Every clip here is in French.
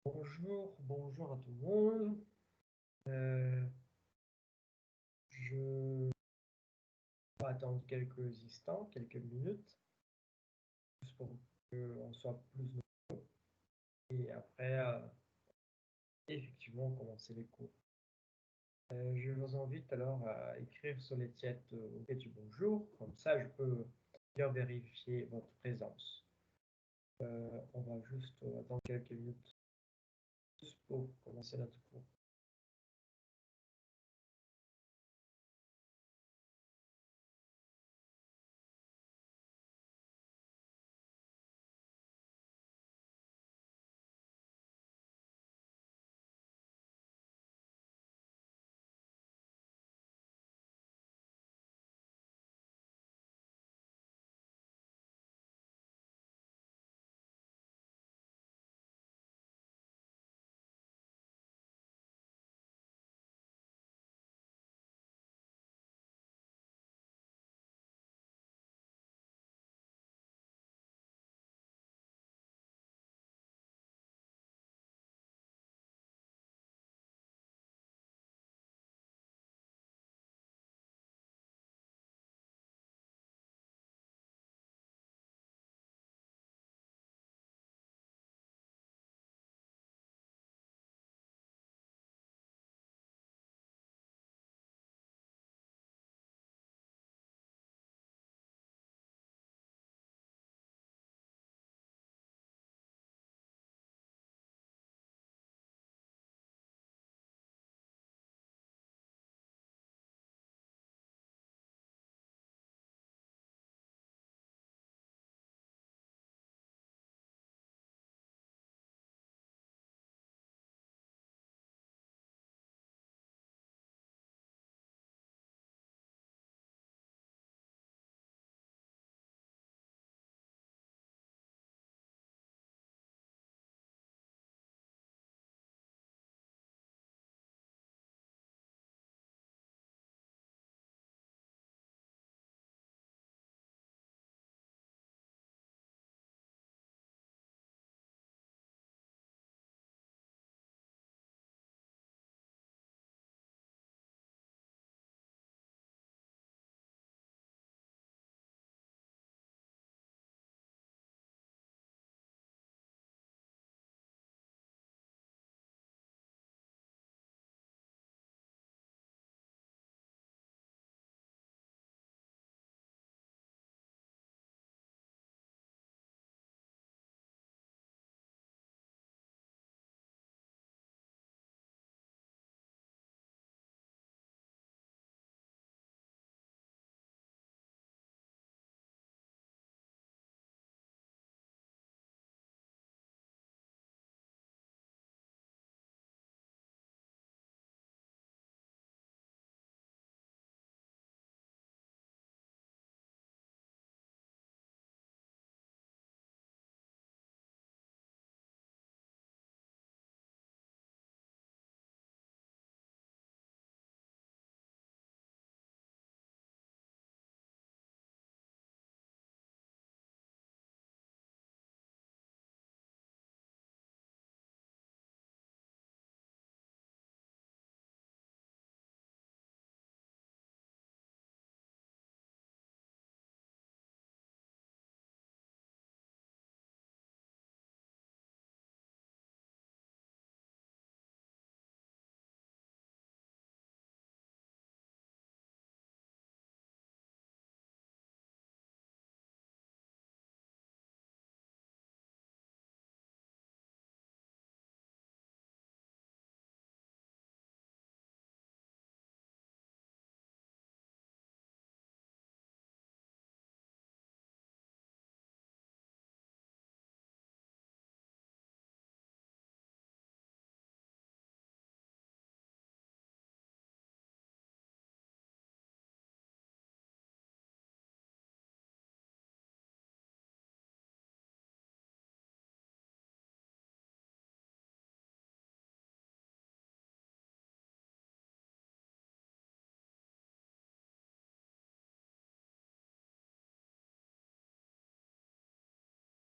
Bonjour, bonjour à tout le monde. Euh, je vais attendre quelques instants, quelques minutes, juste pour qu'on soit plus nombreux. Et après, effectivement, commencer les cours. Je vous invite alors à écrire sur les chats auquel du bonjour, comme ça je peux bien vérifier votre présence. On va juste attendre quelques minutes juste pour commencer notre cours.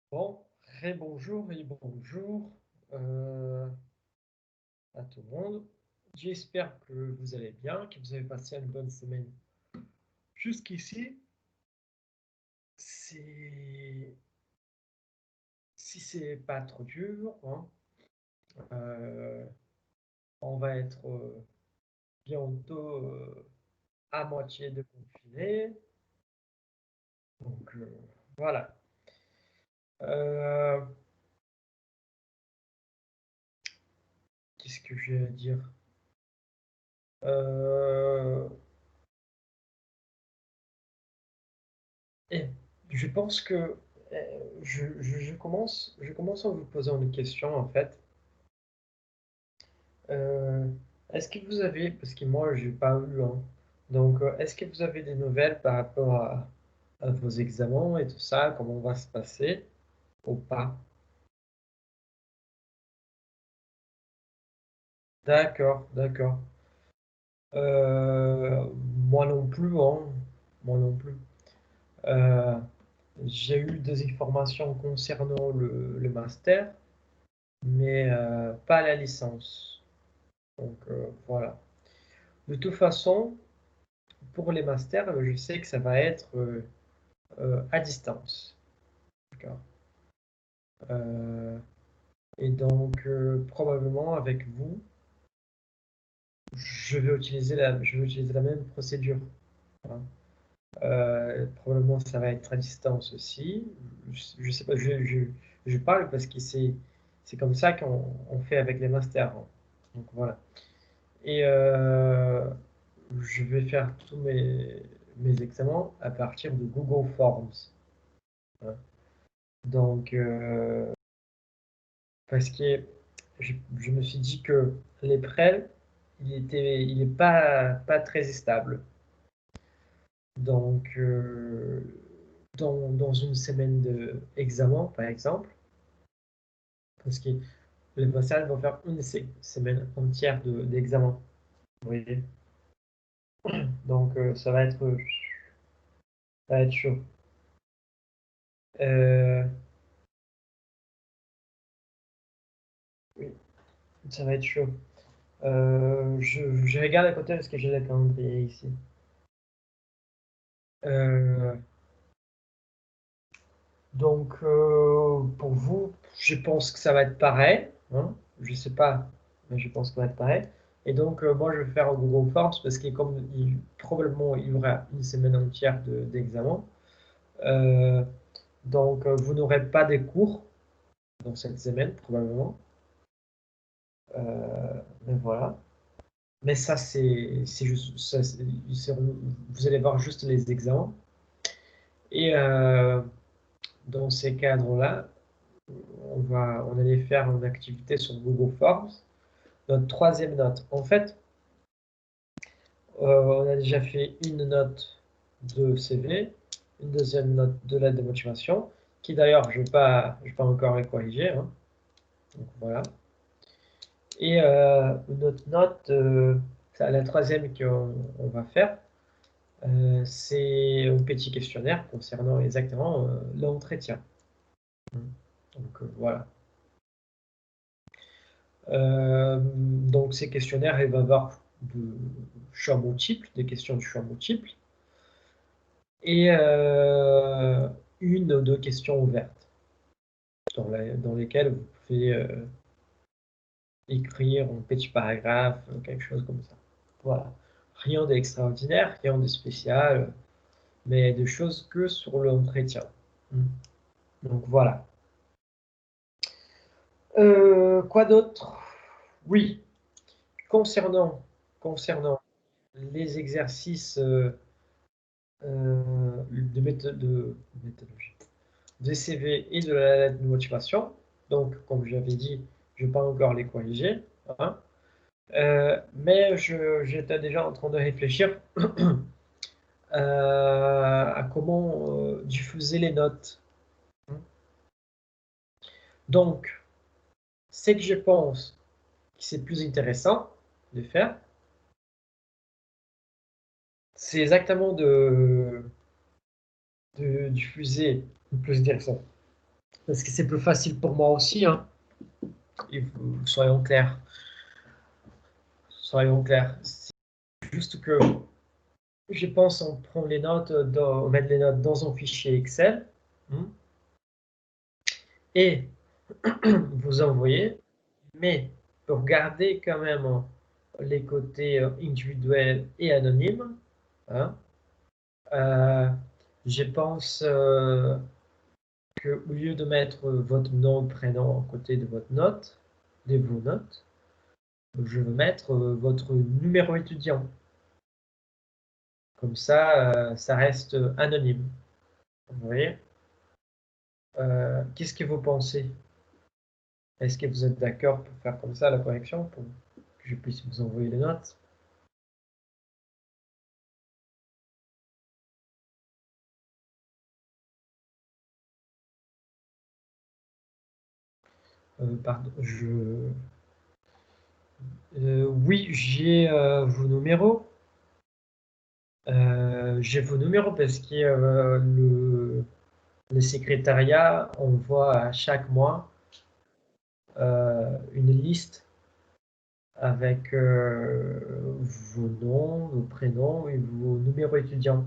Bon, bonjour et bonjour. à tout le monde. J'espère que vous allez bien, que vous avez passé une bonne semaine. Jusqu'ici, c'est si c'est pas trop dur, hein, euh, on va être bientôt à moitié de confiné. Donc voilà. Euh, Qu'est-ce que j'ai à dire? Euh, et je pense que je commence à vous poser une question en fait. Euh, Est-ce que vous avez, parce que moi j'ai pas eu, hein, donc est-ce que vous avez des nouvelles par rapport à vos examens et tout ça, comment va se passer ou pas? D'accord, d'accord. Moi non plus, hein, moi non plus. Euh, j'ai eu des informations concernant le master, mais pas la licence. Donc voilà. De toute façon, pour les masters, je sais que ça va être à distance. D'accord. Euh, et donc, probablement avec vous, je vais utiliser la même procédure. Hein. Probablement, ça va être à distance aussi. Je sais pas, je parle parce que c'est comme ça qu'on fait avec les masters. Hein. Donc voilà. Et je vais faire tous mes examens à partir de Google Forms. Hein. Donc, parce que je me suis dit que les prêts, il est pas très stable. Donc, dans une semaine d'examen, par exemple, parce que les massage vont faire une semaine entière d'examen. Vous voyez? Donc, ça va être chaud. Euh, oui, ça va être chaud. Je regarde à côté parce que j'ai le calendrier ici. Euh, donc, pour vous, je pense que ça va être pareil. Hein. Je sais pas, mais je pense que ça va être pareil. Et donc, moi, je vais faire un Google Forms parce que comme probablement il y aura une semaine entière d'examen, euh, donc vous n'aurez pas des cours dans cette semaine, probablement. Mais voilà. Mais ça, c'est juste, ça, vous allez voir juste les examens. Et dans ces cadres-là, on allait faire une activité sur Google Forms. Notre troisième note. En fait, on a déjà fait une note de CV, une deuxième note de lettre de motivation, qui d'ailleurs, je vais pas encore les corriger. Hein. Donc voilà. Et une autre note, la troisième qu'on va faire, c'est un petit questionnaire concernant exactement l'entretien. Donc voilà. Donc ces questionnaires, il va y avoir de choix multiples, des questions de choix multiples, et une ou deux questions ouvertes, dans lesquelles vous pouvez écrire un petit paragraphe, quelque chose comme ça. Voilà. Rien d'extraordinaire, rien de spécial, mais des choses que sur l'entretien. Mm. Donc voilà. Quoi d'autre? Oui, concernant les exercices méthodologie, des CV et de la lettre de motivation. Donc, comme j'avais dit, je ne vais pas encore les corriger. Hein. Mais j'étais déjà en train de réfléchir à comment diffuser les notes. Donc, ce que je pense que c'est plus intéressant de faire, c'est exactement de diffuser le plus intéressant. Parce que c'est plus facile pour moi aussi, hein. Soyons clairs. Soyons clairs. C'est juste que je pense on prend les notes, on met les notes dans un fichier Excel, hein, et vous envoyez, mais pour garder quand même les côtés individuels et anonymes, hein, euh, je pense qu'au lieu de mettre votre nom et prénom à côté de votre note, de vos notes, je vais mettre votre numéro étudiant. Comme ça, ça reste anonyme. Vous voyez? Qu'est-ce que vous pensez? Est-ce que vous êtes d'accord pour faire comme ça la correction, pour que je puisse vous envoyer les notes? Pardon, oui, j'ai vos numéros. J'ai vos numéros parce que le secrétariat envoie à chaque mois une liste avec vos noms, vos prénoms et vos numéros étudiants.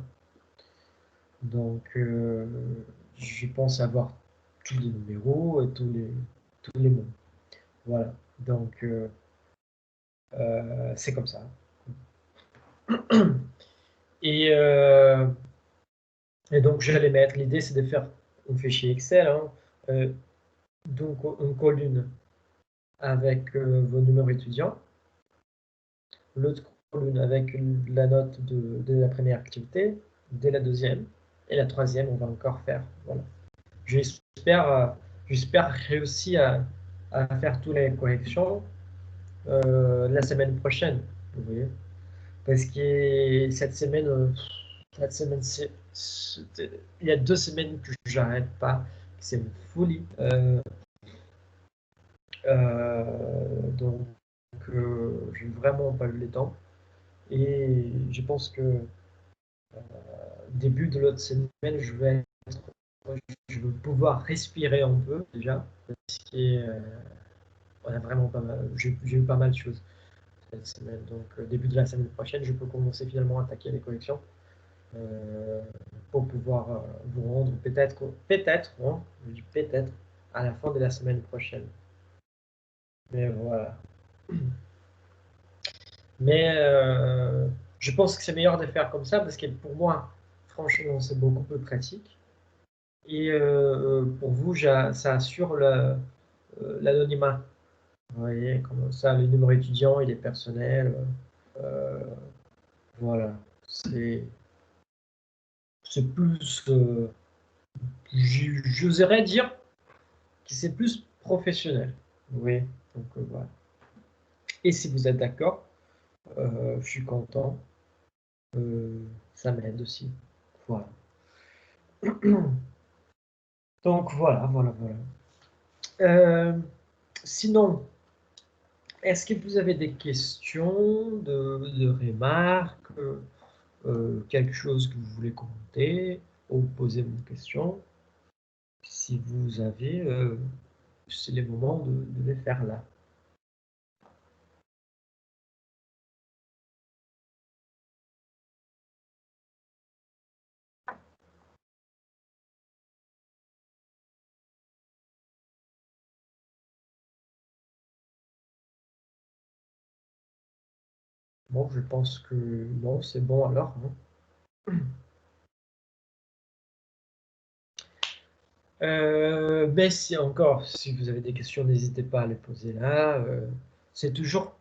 Donc, je pense avoir tous les numéros et tous les mots. Voilà. Donc, c'est comme ça. Et, euh, et donc, je vais les mettre. L'idée, c'est de faire un fichier Excel, hein, donc une colonne avec vos numéros étudiants, l'autre colonne avec la note de la première activité, de la deuxième, et la troisième, on va encore faire. Voilà. J'espère j'espère réussir à faire toutes les corrections la semaine prochaine, vous voyez. Parce que cette semaine il y a 2 semaines que j'arrête pas, c'est une folie. Donc, j'ai vraiment pas eu le temps. Et je pense que début de l'autre semaine, je vais pouvoir respirer un peu déjà, parce que on a vraiment pas mal, j'ai eu pas mal de choses cette semaine. Donc, début de la semaine prochaine, je peux commencer finalement à attaquer les collections euh, pour pouvoir vous rendre peut-être, hein, je dis peut-être, à la fin de la semaine prochaine. Mais voilà. Mais je pense que c'est meilleur de faire comme ça parce que pour moi, franchement, c'est beaucoup plus pratique. Et pour vous, ça assure l'anonymat. Vous voyez, comme ça, le numéro étudiant, il est personnel. Euh, voilà. C'est plus, j'oserais dire que c'est plus professionnel. Oui, donc voilà. Et si vous êtes d'accord, je suis content. Euh, ça m'aide aussi. Voilà. Donc voilà. Euh, Sinon, est-ce que vous avez des questions, de remarques, quelque chose que vous voulez commenter ou poser une question? Si vous avez, c'est le moment de les faire là. Bon, je pense que non, c'est bon alors, hein. Mais si encore, si vous avez des questions, n'hésitez pas à les poser là. C'est toujours,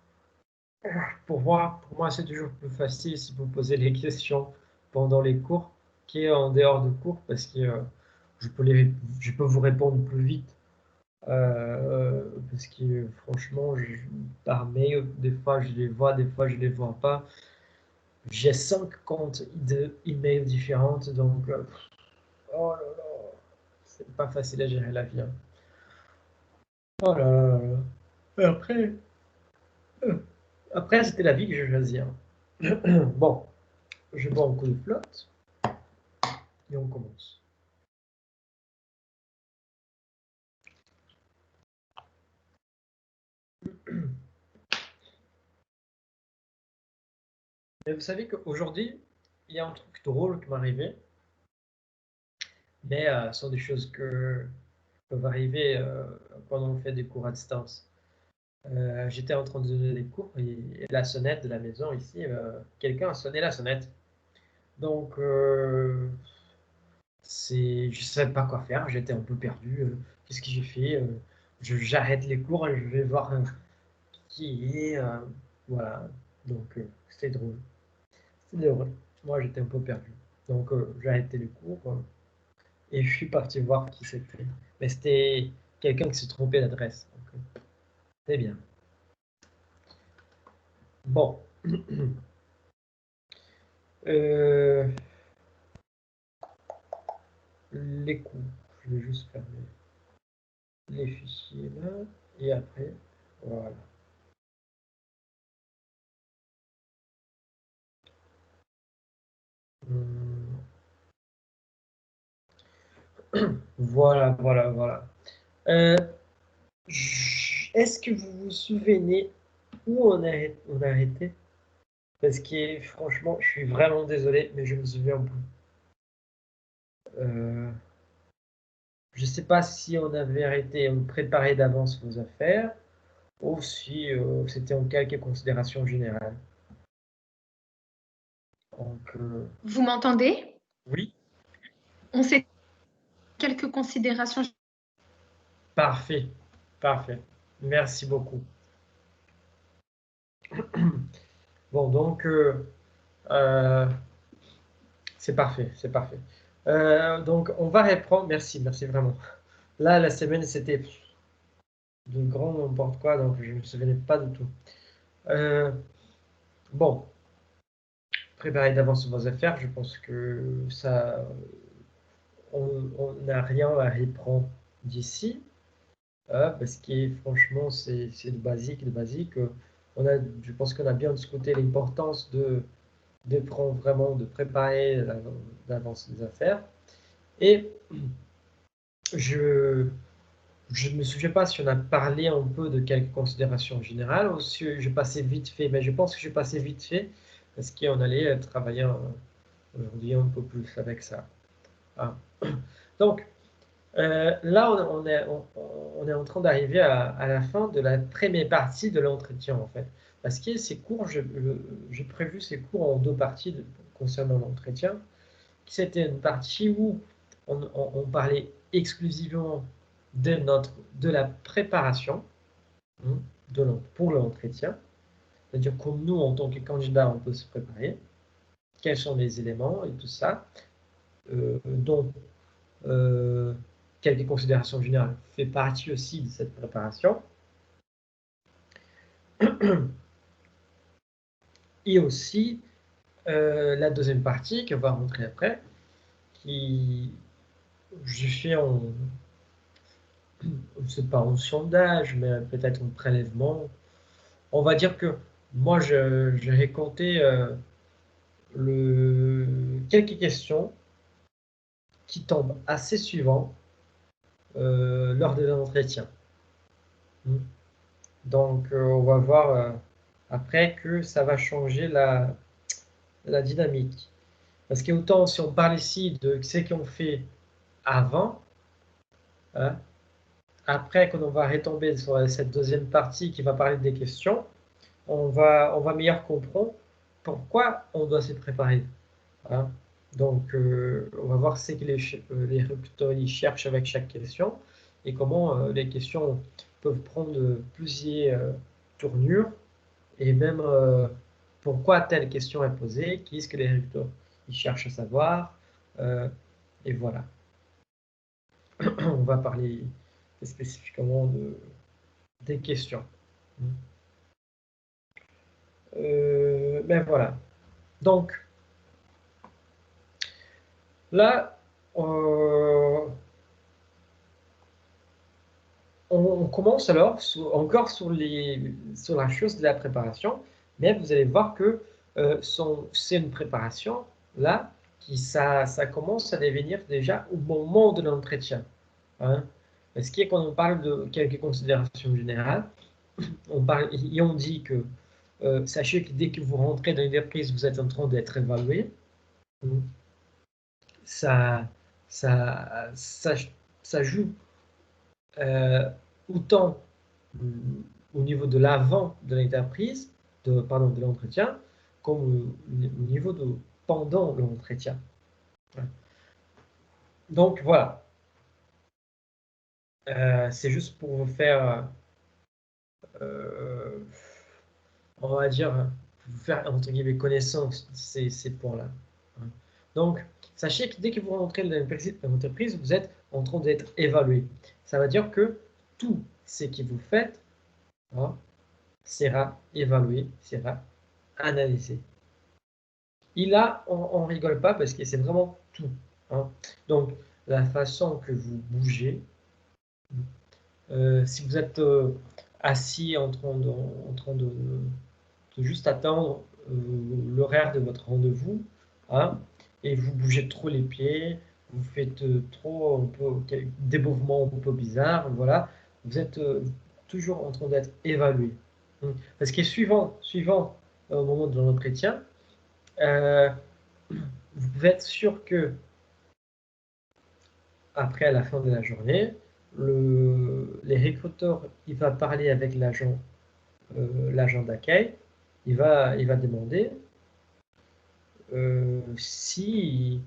pour moi, c'est toujours plus facile si vous posez les questions pendant les cours qu'en dehors de cours parce que je peux je peux vous répondre plus vite. Parce que franchement, par mail, des fois je les vois, des fois je les vois pas. J'ai 5 comptes de emails différentes, donc oh là là, c'est pas facile à gérer la vie, hein. Oh là là là là. Et euh, après c'était la vie que je choisis, hein. Bon, je bois un coup de flotte et on commence. Mais vous savez qu'aujourd'hui, il y a un truc drôle qui m'est arrivé, mais ce sont des choses que peuvent arriver quand on fait des cours à distance. J'étais en train de donner des cours et la sonnette de la maison ici, quelqu'un a sonné la sonnette. Donc, je ne savais pas quoi faire, j'étais un peu perdu. Qu'est-ce que j'ai fait? J'arrête les cours et je vais voir qui est. Voilà, donc c'était drôle. C'était drôle. Moi, j'étais un peu perdu. Donc, j'ai arrêté les cours et je suis parti voir qui c'était. Mais c'était quelqu'un qui s'est trompé d'adresse. Donc, c'est bien. Bon. Euh, les cours. Je vais juste fermer les fichiers là. Et après, voilà. Hum, Voilà, voilà, voilà. Euh, Est-ce que vous vous souvenez où on a arrêté? Parce que franchement, je suis vraiment désolé, mais je me souviens plus. Euh, je ne sais pas si on avait arrêté, on préparait d'avance vos affaires, ou si c'était en quelques considérations générales. Donc, Vous m'entendez? oui, On fait quelques considérations. parfait, parfait. Merci beaucoup. Bon, donc, euh, c'est parfait, c'est parfait. Donc, on va reprendre. Merci, merci vraiment. Là, la semaine, c'était de grand n'importe quoi, donc je ne me souvenais pas du tout. Euh, bon, préparez d'avance vos affaires. Je pense que ça, on n'a rien à reprendre d'ici, parce que franchement, c'est de basique, de basique. Je pense qu'on a bien discuté l'importance de prendre vraiment, de préparer d'avance les affaires. Et je je ne me souviens pas si on a parlé un peu de quelques considérations générales ou si je passais vite fait, mais je pense que je passais vite fait parce qu'on allait travailler aujourd'hui un peu plus avec ça. Ah. Donc, là, on est en train d'arriver à la fin de la première partie de l'entretien, en fait. Parce que ces cours, j'ai prévu ces cours en deux parties concernant l'entretien. C'était une partie où on parlait exclusivement de la préparation hein, pour l'entretien. C'est-à-dire comme nous, en tant que candidat, on peut se préparer. Quels sont les éléments et tout ça. Donc, euh, quelques considérations générales fait partie aussi de cette préparation. Et aussi la deuxième partie qu'on va rentrer après, qui je fais c'est pas un sondage, mais peut-être un prélèvement. On va dire que moi, j'ai récolté quelques questions qui tombent assez souvent lors de l'entretien. Donc, on va voir après que ça va changer la dynamique. Parce qu'autant si on parle ici de ce qu'on fait avant, hein, après, quand on va retomber sur cette deuxième partie qui va parler des questions, on va mieux comprendre pourquoi on doit se préparer. Hein. Donc, on va voir ce que les recruteurs ils cherchent avec chaque question et comment les questions peuvent prendre plusieurs tournures et même pourquoi telle question est posée, qu'est-ce que les recruteurs ils cherchent à savoir. euh, et voilà. On va parler spécifiquement des questions. Ben voilà. Donc, là, on commence alors encore sur la chose de la préparation, mais vous allez voir que c'est une préparation là ça commence à devenir déjà au moment de l'entretien. Hein. Ce qui est quand on parle de quelques considérations générales, on dit que sachez que dès que vous rentrez dans une entreprise, vous êtes en train d'être évalué. Ça, ça, ça, ça joue autant au niveau de l'avant de l'entreprise, pardon, de l'entretien, comme au niveau de pendant l'entretien. Donc voilà. C'est juste pour vous faire, on va dire, vous faire entre guillemets connaissance de ces points-là. Donc, sachez que dès que vous rentrez dans l'entreprise, vous êtes en train d'être évalué. Ça veut dire que tout ce que vous faites sera évalué, sera analysé. Et là, on ne rigole pas parce que c'est vraiment tout. Donc, la façon que vous bougez, si vous êtes assis en train de juste attendre l'horaire de votre rendez-vous, et vous bougez trop les pieds, vous faites trop des mouvements un peu bizarres, voilà, vous êtes toujours en train d'être évalué. Parce que suivant au moment de l'entretien, vous pouvez être sûr que après la fin de la journée, les recruteurs, il va parler avec l'agent d'accueil, il va demander si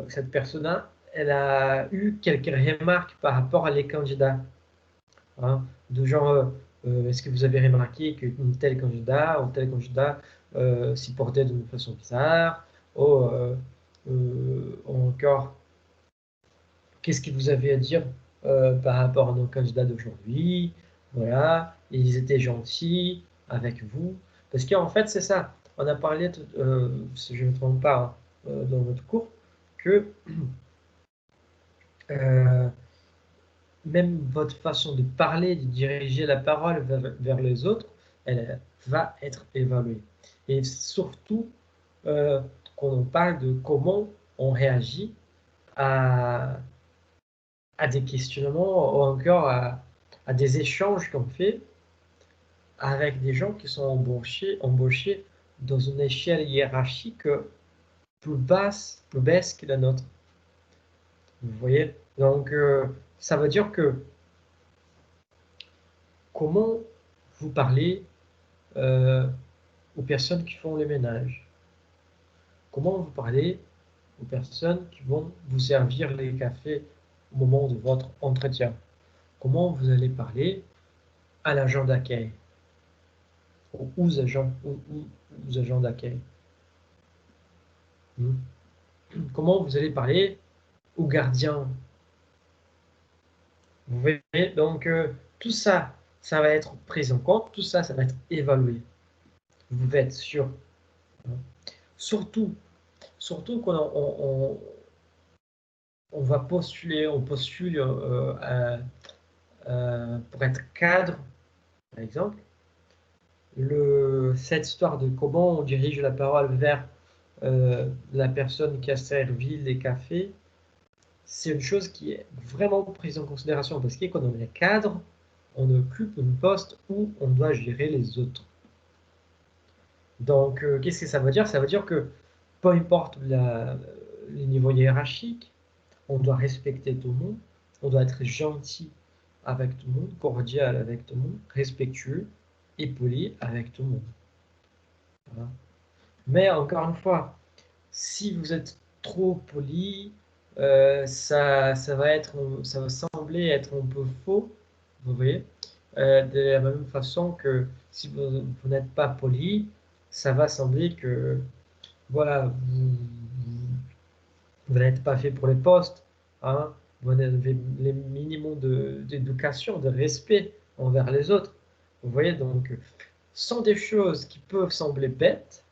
cette personne-là, elle a eu quelques remarques par rapport à les candidats. De genre, est-ce que vous avez remarqué que tel candidat ou tel candidat s'y portait d'une façon bizarre, ou encore, qu'est-ce que vous avez à dire par rapport à nos candidats d'aujourd'hui? Voilà, ils étaient gentils avec vous. Parce qu'en fait, c'est ça. On a parlé, si je ne me trompe pas, dans notre cours, que même votre façon de parler, de diriger la parole vers les autres, elle va être évaluée. Et surtout, quand on parle de comment on réagit à des questionnements ou encore à des échanges qu'on fait avec des gens qui sont embauchés dans une échelle hiérarchique plus basse que la nôtre. Vous voyez? Donc, ça veut dire que comment vous parlez aux personnes qui font le ménage? Comment vous parlez aux personnes qui vont vous servir les cafés au moment de votre entretien? Comment vous allez parler à l'agent d'accueil? Aux agents d'accueil. Comment vous allez parler aux gardiens? Vous voyez, donc tout ça, ça va être pris en compte, tout ça, ça va être évalué. Vous devez être sûr. Surtout quand on va postuler, on postule pour être cadre, par exemple. Cette histoire de comment on dirige la parole vers la personne qui a servi les cafés, c'est une chose qui est vraiment prise en considération parce que quand on est cadre, on occupe un poste où on doit gérer les autres. Donc, qu'est-ce que ça veut dire? Ça veut dire que peu importe les niveaux hiérarchiques, on doit respecter tout le monde, on doit être gentil avec tout le monde, cordial avec tout le monde, respectueux et poli avec tout le monde. Voilà. Mais encore une fois, si vous êtes trop poli, ça va sembler être un peu faux, vous voyez, de la même façon que si vous n'êtes pas poli, ça va sembler que voilà, vous n'êtes pas fait pour les postes, vous avez les minimums d'éducation, de respect envers les autres. Vous voyez, donc, sont des choses qui peuvent sembler bêtes,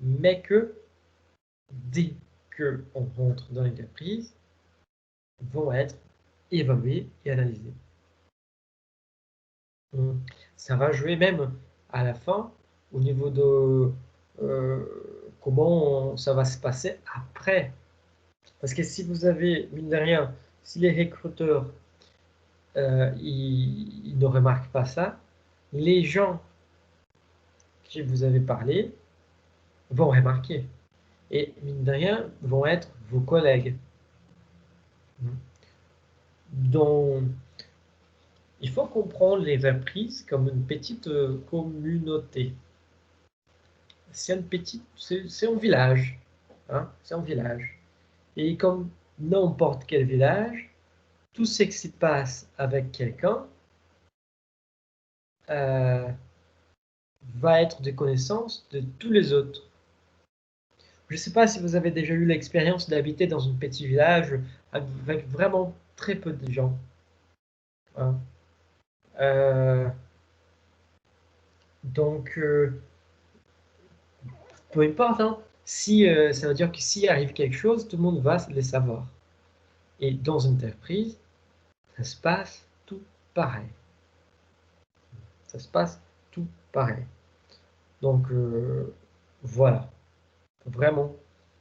mais que dès qu'on rentre dans l'entreprise, vont être évaluées et analysées. Ça va jouer même à la fin au niveau de comment ça va se passer après. Parce que si vous avez, mine de rien, si les recruteurs ils ne remarquent pas ça, les gens qui vous avez parlé vont remarquer. Et mine de rien, vont être vos collègues. Donc, il faut comprendre les entreprises comme une petite communauté. C'est une petite, c'est un village. Hein, c'est un village. Et comme n'importe quel village, tout ce qui se passe avec quelqu'un va être de connaissance de tous les autres. Je ne sais pas si vous avez déjà eu l'expérience d'habiter dans un petit village avec vraiment très peu de gens. Hein. Donc, peu importe, hein, si, ça veut dire que s'il arrive quelque chose, tout le monde va le savoir. Et dans une entreprise, ça se passe tout pareil. Ça se passe tout pareil. Donc, voilà. Faut vraiment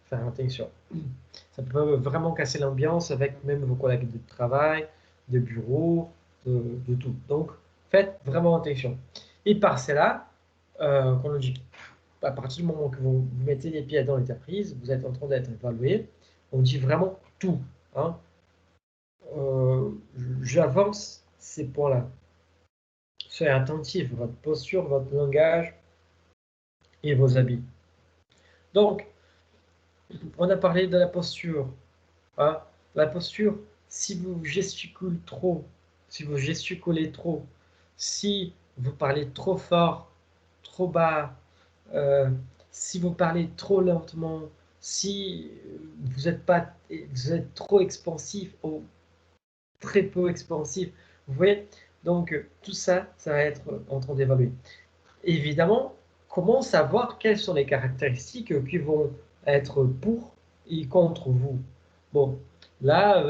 faire attention. Ça peut vraiment casser l'ambiance avec même vos collègues de travail, de bureau, de tout. Donc, faites vraiment attention. Et par cela, quand on dit à partir du moment que vous mettez les pieds dans l'entreprise, vous êtes en train d'être évalué. On dit vraiment tout. Hein. J'avance ces points-là. Soyez attentif, votre posture, votre langage et vos habits. Donc, on a parlé de la posture. Hein. La posture, si vous gesticulez trop, si vous gesticulez trop, si vous parlez trop fort, trop bas, si vous parlez trop lentement, si vous êtes trop expansif ou très peu expansif, vous voyez, donc tout ça, ça va être en train d'évaluer. Évidemment, comment savoir quelles sont les caractéristiques qui vont être pour et contre vous? Bon, là,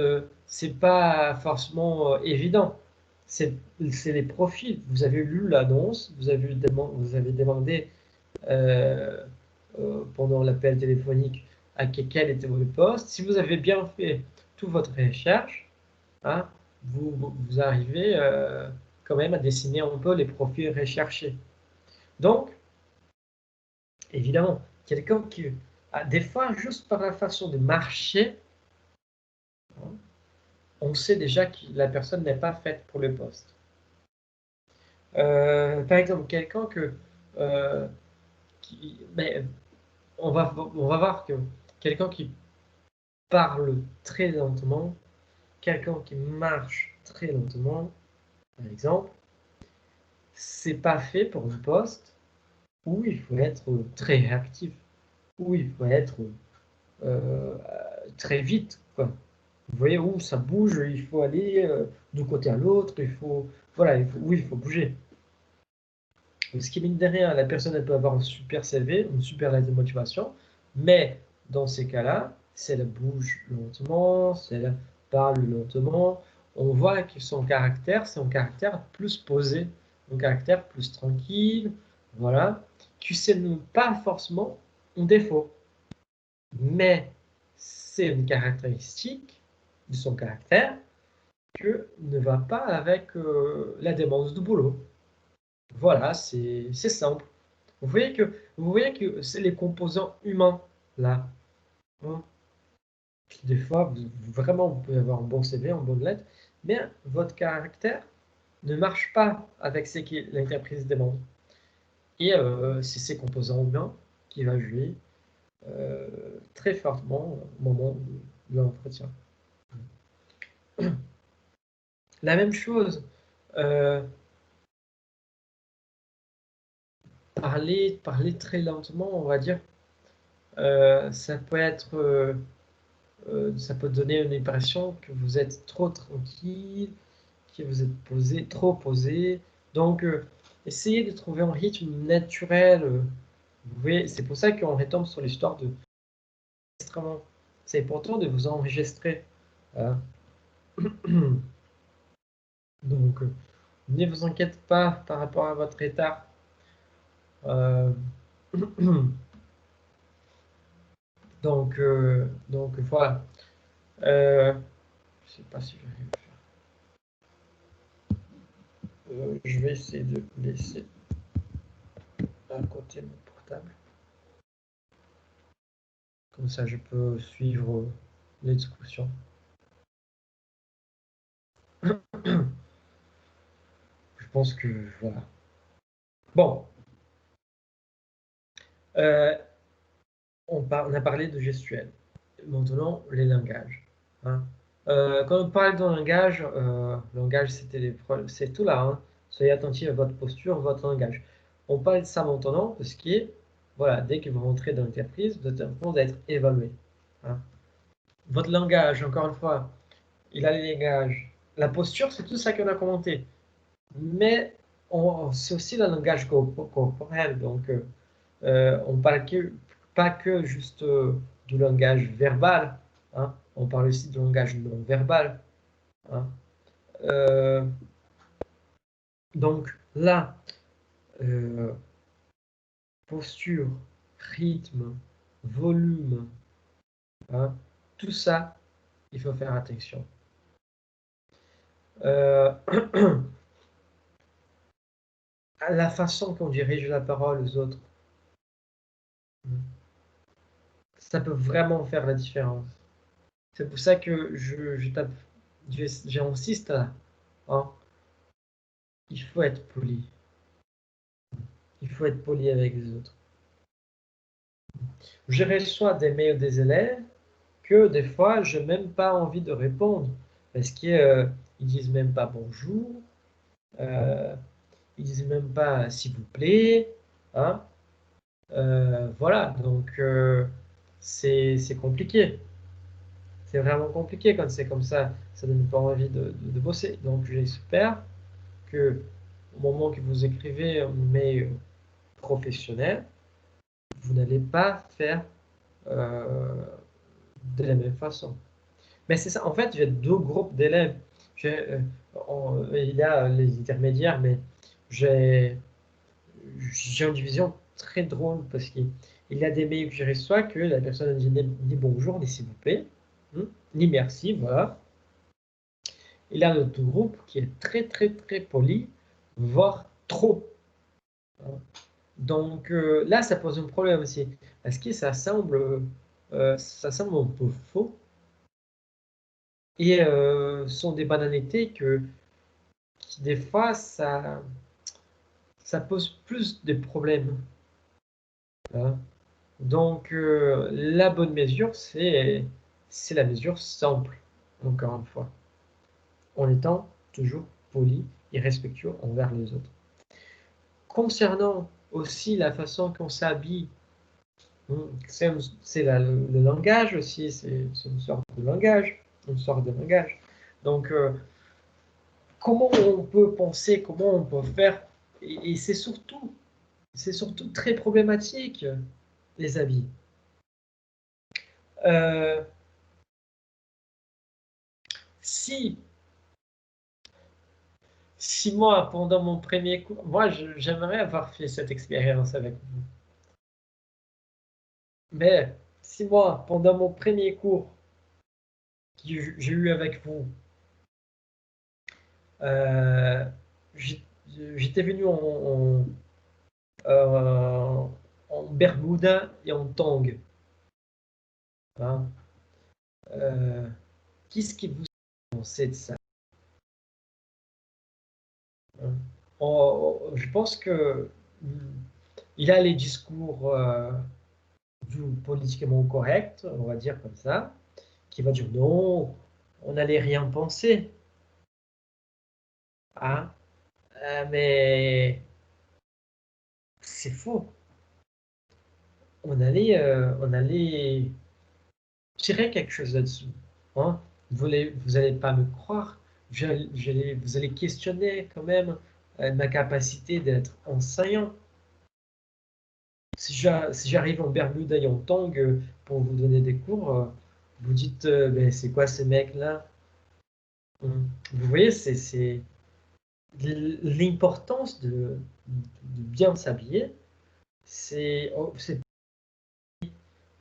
c'est pas forcément évident. C'est les profils. Vous avez lu l'annonce, vous avez demandé pendant l'appel téléphonique à quel était votre poste. Si vous avez bien fait toute votre recherche, hein, vous arrivez quand même à dessiner un peu les profils recherchés. Donc, évidemment, quelqu'un qui a des fois, juste par la façon de marcher, hein, on sait déjà que la personne n'est pas faite pour le poste. Par exemple, quelqu'un que mais on va voir que quelqu'un qui parle très lentement, quelqu'un qui marche très lentement, par exemple, c'est pas fait pour un poste où il faut être très réactif, où il faut être très vite, quoi. Vous voyez où ça bouge, il faut aller d'un côté à l'autre, il faut, voilà, il faut bouger. Ce qui mine de rien, la personne elle peut avoir un super CV, une super lettre de motivation, mais dans ces cas-là, si elle bouge lentement, si elle parle lentement, on voit que son caractère, c'est un caractère plus posé, un caractère plus tranquille, voilà, que ce n'est pas forcément un défaut, mais c'est une caractéristique de son caractère que ne va pas avec la demande du boulot. Voilà, c'est simple. Vous voyez que c'est les composants humains là. Hein. Des fois, vraiment, vous pouvez avoir un bon CV, une bonne lettre, mais votre caractère ne marche pas avec ce que l'entreprise demande. Et c'est ces composants humains qui va jouer très fortement au moment de l'entretien. La même chose, parler très lentement, on va dire, ça peut être, ça peut donner une impression que vous êtes trop tranquille, que vous êtes posé, trop posé. Donc, essayez de trouver un rythme naturel. Vous voyez, c'est pour ça qu'on retombe sur l'histoire de l'enregistrement. C'est important de vous enregistrer. Hein. Donc, ne vous inquiétez pas par rapport à votre état. Donc voilà. Je ne sais pas si je vais faire. Je vais essayer de laisser à côté mon portable. Comme ça, je peux suivre les discussions. Je pense que voilà. Bon. On a parlé de gestuelle. Maintenant, les langages. Hein. Quand on parle de langage, c'est tout là. Hein. Soyez attentifs à votre posture, votre langage. On parle de ça maintenant parce que, voilà, dès que vous rentrez dans l'entreprise, vous êtes en train d'être évalué. Hein. Votre langage, encore une fois, il a les langages. La posture, c'est tout ça qu'on a commenté. Mais c'est aussi le langage corporel. Donc, on parle pas que juste du langage verbal, hein, on parle aussi du langage non verbal. Hein. Donc là, posture, rythme, volume, hein, tout ça, il faut faire attention. À la façon qu'on dirige la parole aux autres, ça peut vraiment faire la différence. C'est pour ça que j'insiste là. Hein. Il faut être poli. Il faut être poli avec les autres. Je reçois des mails des élèves que des fois, je n'ai même pas envie de répondre parce qu'ils disent même pas bonjour, ils disent même pas s'il vous plaît. Hein. Voilà, donc c'est compliqué. C'est vraiment compliqué quand c'est comme ça. Ça donne pas envie de bosser. Donc j'espère que au moment que vous écrivez un mail professionnel, vous n'allez pas faire de la même façon. Mais c'est ça, en fait, j'ai deux groupes d'élèves. Il y a les intermédiaires, mais j'ai une division très drôle parce qu'il y a des mails que je reçois que la personne ne dit ni bonjour, ni s'il vous plaît, ni merci, voilà. Il y a l'autre groupe qui est très, très, très poli, voire trop. Donc là, ça pose un problème aussi, parce que ça semble un peu faux. Et sont des banalités qui des fois, ça pose plus de problèmes. Hein. Donc, la bonne mesure, c'est la mesure simple, encore une fois, en étant toujours poli et respectueux envers les autres. Concernant aussi la façon qu'on s'habille, c'est le langage aussi, c'est une sorte de langage, Donc, comment on peut penser, comment on peut faire, et c'est surtout très problématique, les habits. Si moi, pendant mon premier cours, moi, j'aimerais avoir fait cette expérience avec vous. Mais 6 mois, pendant mon premier cours que j'ai eu avec vous, j'étais venu en Bermuda et en tong. Hein. Qu'est-ce qui vous pensez de ça? Hein. Je pense que il a les discours du politiquement correct, on va dire comme ça, qui va dire non, on n'allait rien penser. Hein. Mais c'est faux. On allait tirer quelque chose là-dessus. Hein. Vous allez pas me croire. Vous allez questionner quand même ma capacité d'être enseignant. Si j'arrive en Bermuda et en tong pour vous donner des cours, vous dites ben, c'est quoi ces mecs-là? Vous voyez, c'est l'importance de bien s'habiller,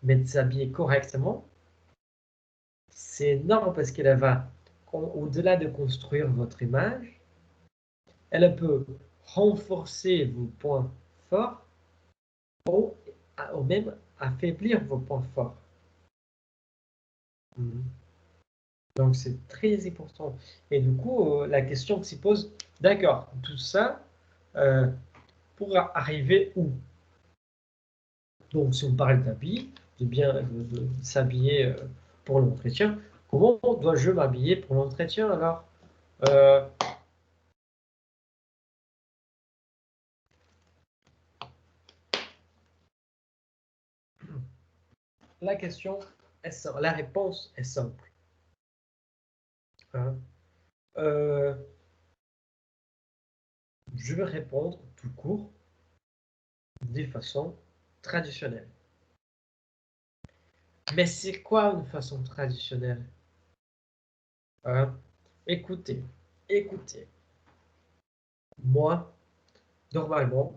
mais de s'habiller correctement, c'est énorme parce qu'elle va, au-delà de construire votre image, Elle peut renforcer vos points forts ou même affaiblir vos points forts. Mhm. Donc, c'est très important. Et du coup, la question qui se pose, d'accord, tout ça, pour arriver où? Donc, si on parle d'habits, de s'habiller pour l'entretien, comment dois-je m'habiller pour l'entretien alors? Euh, la question est simple, la réponse est simple. Hein. Euh, je vais répondre tout court, de façon traditionnelle. Mais c'est quoi une façon traditionnelle? Hein? Écoutez, écoutez. Moi, normalement,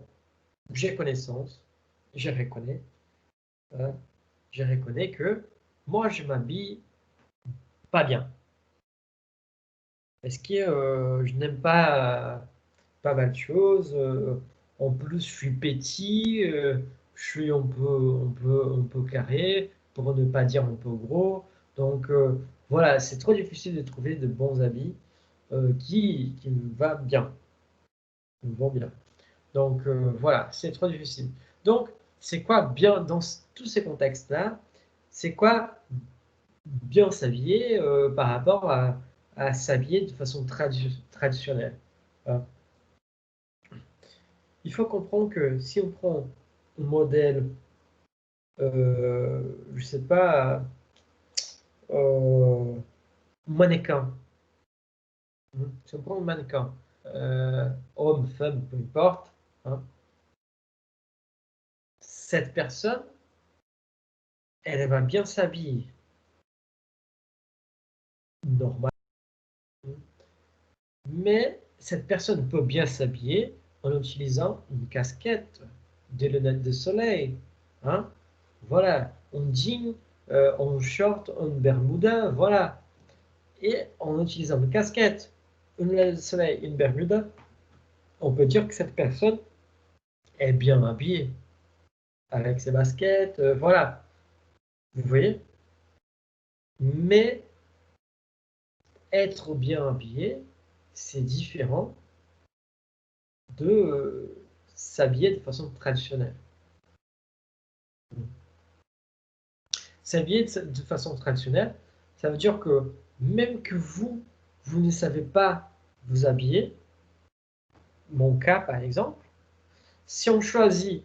j'ai connaissance, je reconnais, hein, je reconnais que moi, je m'habille pas bien. Parce que je n'aime pas mal de choses. En plus, je suis petit, je suis un peu carré, pour ne pas dire un peu gros. Donc voilà, c'est trop difficile de trouver de bons habits qui me va bien, qui me vont bien. Donc voilà, c'est trop difficile. Donc, c'est quoi bien dans tous ces contextes-là? C'est quoi bien s'habiller par rapport à s'habiller de façon traditionnelle? Hein. Il faut comprendre que si on prend un modèle, je sais pas, euh, mannequin, hein, si on prend un mannequin, homme, femme, peu importe, hein, cette personne, elle va bien s'habiller, normal. Mais cette personne peut bien s'habiller en utilisant une casquette, des lunettes de soleil, hein, voilà, en jean, en short, en bermuda, voilà. Et en utilisant une casquette, une lunette de soleil, une bermuda, on peut dire que cette personne est bien habillée, avec ses baskets, voilà. Vous voyez? Mais être bien habillé, c'est différent de s'habiller de façon traditionnelle. S'habiller de façon traditionnelle, ça veut dire que même que vous ne savez pas vous habiller, mon cas par exemple, si on choisit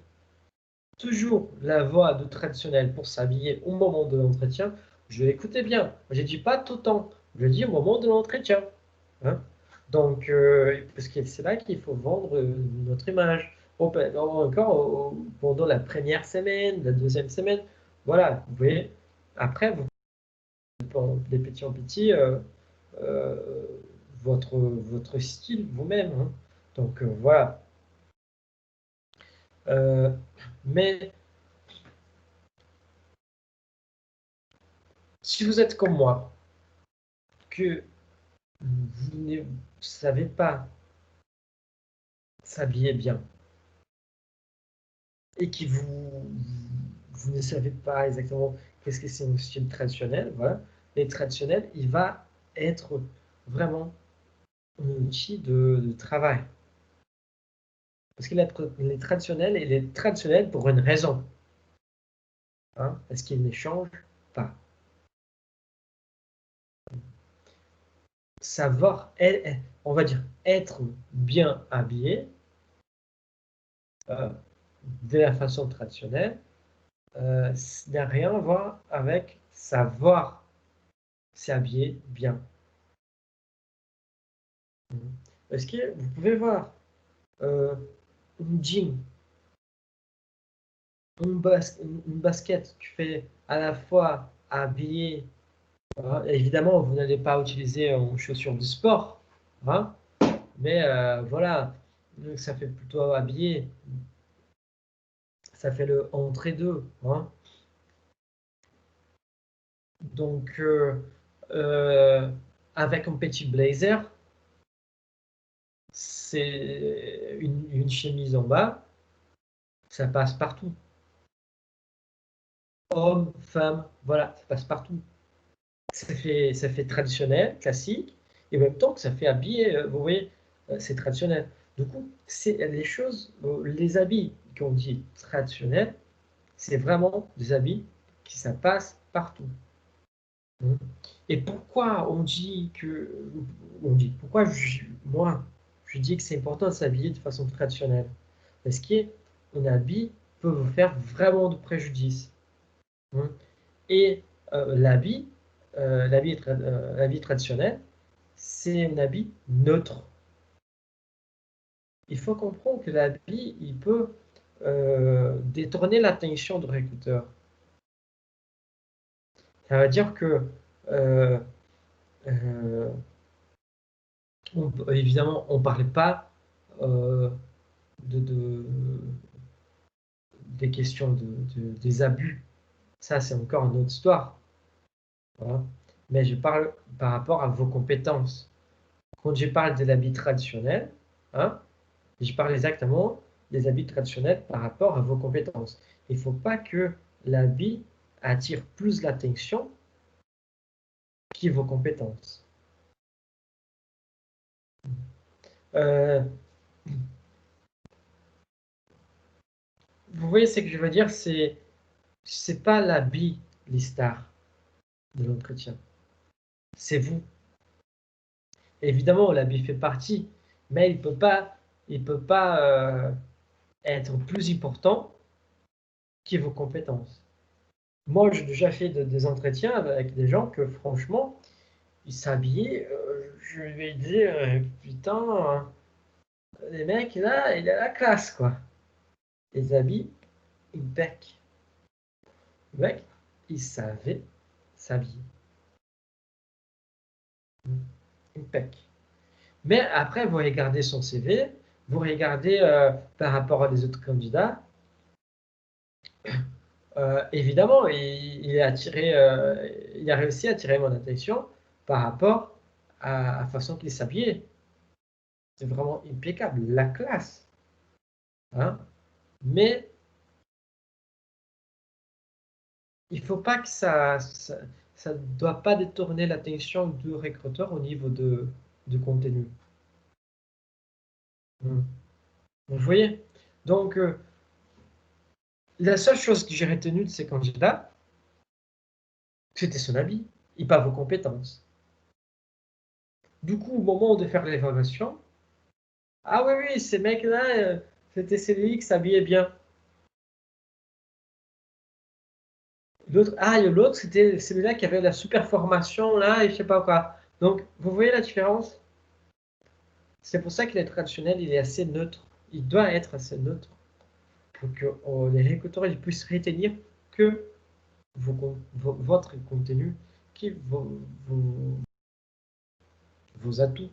toujours la voie de traditionnelle pour s'habiller au moment de l'entretien, je vais écouter bien. Je ne dis pas tout le temps, je dis au moment de l'entretien. Hein. Donc, parce que c'est là qu'il faut vendre notre image. Encore pendant la première semaine, la deuxième semaine, voilà, vous voyez. Après, vous les petits en petit euh, votre style vous-même. Hein. Donc voilà. Euh, mais si vous êtes comme moi, que vous ne savez pas s'habiller bien et que vous ne savez pas exactement qu'est-ce que c'est un style traditionnel, voilà. Les traditionnels, il va être vraiment un outil de travail. Parce qu'il est traditionnel, il est traditionnel pour une raison. Hein, parce qu'il ne change pas. Savoir, on va dire, être bien habillé euh, de la façon traditionnelle, n'a rien à voir avec savoir s'habiller bien. Parce que vous pouvez voir une jean, une basket qui fait à la fois habillé. Hein, évidemment, vous n'allez pas utiliser une chaussure de sport, hein, mais voilà, ça fait plutôt habillé. Ça fait le entre-deux. Hein. Donc, euh, avec un petit blazer, c'est une chemise en bas, ça passe partout. Homme, femme, voilà, ça passe partout. Ça fait traditionnel, classique, et en même temps que ça fait habillé, vous voyez, c'est traditionnel. Du coup, c'est les choses, les habits qu'on dit traditionnels, c'est vraiment des habits qui ça passe partout. Et pourquoi pourquoi moi, je dis que c'est important de s'habiller de façon traditionnelle? Parce qu'un habit peut vous faire vraiment de préjudice. Hein. Et l'habit traditionnel, c'est un habit neutre. Il faut comprendre que l'habit, il peut détourner l'attention du recruteur. Ça veut dire que, euh, euh, évidemment, on ne parlait pas euh, de, des questions des abus. Ça, c'est encore une autre histoire. Voilà. Mais je parle par rapport à vos compétences. Quand je parle de l'habit traditionnel, hein, je parle exactement des habits traditionnels par rapport à vos compétences. Il ne faut pas que l'habit attire plus l'attention que vos compétences. Euh, vous voyez ce que je veux dire, c'est pas l'habit, les stars de l'entretien. C'est vous. Évidemment, l'habit fait partie, mais il peut pas être plus important que vos compétences. Moi, j'ai déjà fait des entretiens avec des gens que, franchement, ils s'habillaient, je lui ai dit, putain, les mecs, là, il a la classe, quoi. Les habits, ils bec. Le mec, il savait s'habiller. Impec. Mais après, vous regardez son CV, vous regardez par rapport à des autres candidats, évidemment, il a réussi à attirer mon attention par rapport à la façon qu'il s'habillait. C'est vraiment impeccable, la classe. Hein. Mais il ne faut pas que ça doit pas détourner l'attention du recruteur au niveau du contenu. Vous voyez? Donc, la seule chose que j'ai retenue de ces candidats, c'était son habit et pas vos compétences. Du coup, au moment de faire l'évaluation, ah oui, oui, ces mecs-là, c'était celui qui s'habillait bien. L'autre, c'était celui-là qui avait la super formation, là, et je sais pas quoi. Donc, vous voyez la différence? C'est pour ça que le traditionnel, il est assez neutre. Il doit être assez neutre pour que les recruteurs ils puissent retenir que votre contenu, qui vos atouts.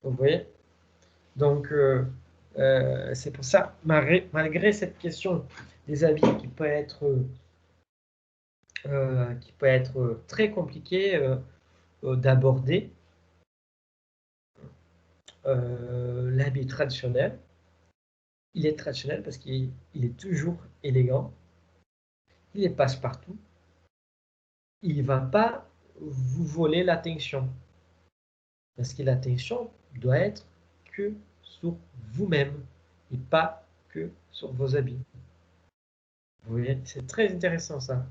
Vous voyez? Donc, c'est pour ça, malgré cette question des habits qui peut être très compliquée d'aborder, l'habit traditionnel, il est traditionnel parce qu'il est toujours élégant, il est passe-partout, il ne va pas vous voler l'attention. Parce que l'attention doit être que sur vous-même et pas que sur vos habits. Vous voyez, c'est très intéressant ça.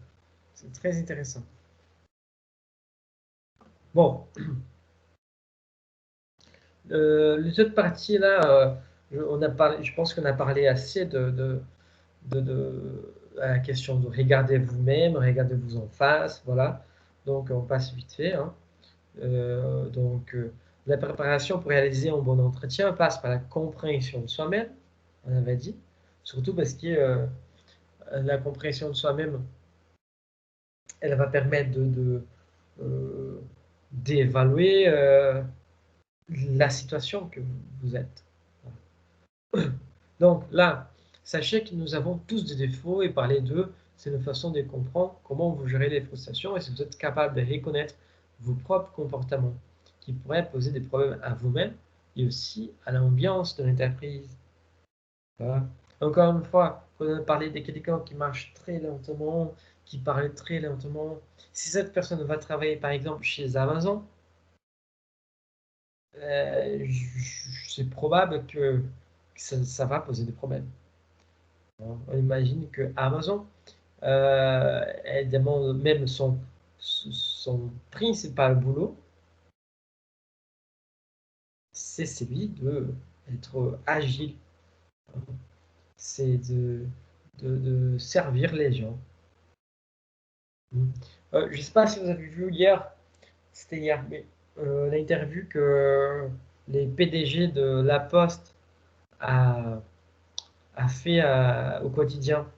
C'est très intéressant. Bon, les autres parties là, je pense qu'on a parlé assez de la question de regarder vous-même, regardez-vous en face, voilà. Donc on passe vite fait. Hein. Donc la préparation pour réaliser un bon entretien passe par la compréhension de soi-même, on avait dit, surtout parce que la compréhension de soi-même, elle va permettre d'évaluer la situation que vous êtes. Donc là, sachez que nous avons tous des défauts et parler d'eux, c'est une façon de comprendre comment vous gérez les frustrations et si vous êtes capable de reconnaître vos propres comportements qui pourraient poser des problèmes à vous-même et aussi à l'ambiance de l'entreprise. Voilà. Encore une fois, quand on a parlé de quelqu'un qui marche très lentement, qui parle très lentement, si cette personne va travailler par exemple chez Amazon, c'est probable que ça va poser des problèmes. On imagine que Amazon, elle demande même son principal boulot, c'est celui d'être agile. C'est de servir les gens. Je ne sais pas si vous avez vu hier, c'était hier, mais l'interview que les PDG de La Poste a, a fait au quotidien.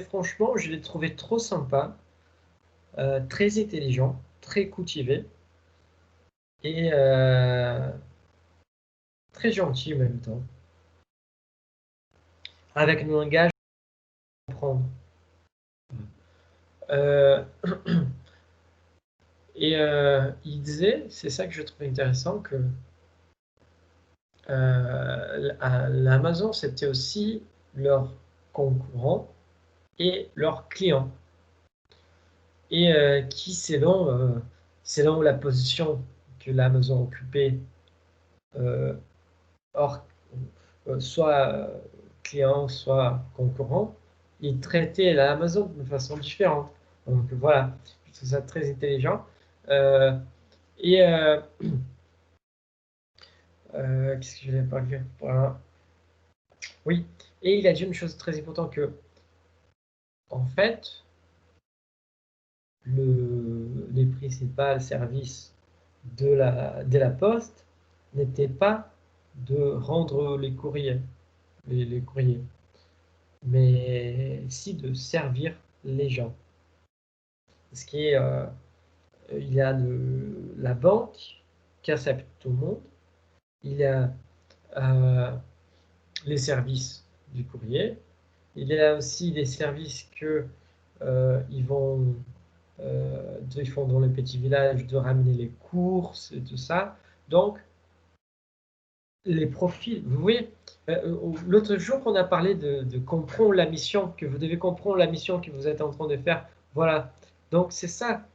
Franchement, je l'ai trouvé trop sympa, très intelligent, très cultivé et très gentil en même temps, avec un langage à comprendre. Euh, et il disait, c'est ça que je trouve intéressant, que l'Amazon, c'était aussi leur concurrent et leurs clients. Et qui, selon la position que l'Amazon occupait, euh, hors, soit client, soit concurrent, ils traitaient l'Amazon de façon différente. Donc voilà, je trouve ça très intelligent. Euh, et qu'est-ce que je voulais pas dire? Voilà. Oui, et il a dit une chose très importante que, en fait, les principaux services de la poste n'étaient pas de rendre les courriers, les courriers, mais si de servir les gens. Ce qui est, il y a la banque qui accepte tout le monde, il y a les services du courrier, il y a aussi des services que ils font dans les petits villages de ramener les courses et tout ça. Donc, les profils, vous voyez, l'autre jour, on a parlé de comprendre la mission, que vous devez comprendre la mission que vous êtes en train de faire. Voilà. Donc, c'est ça.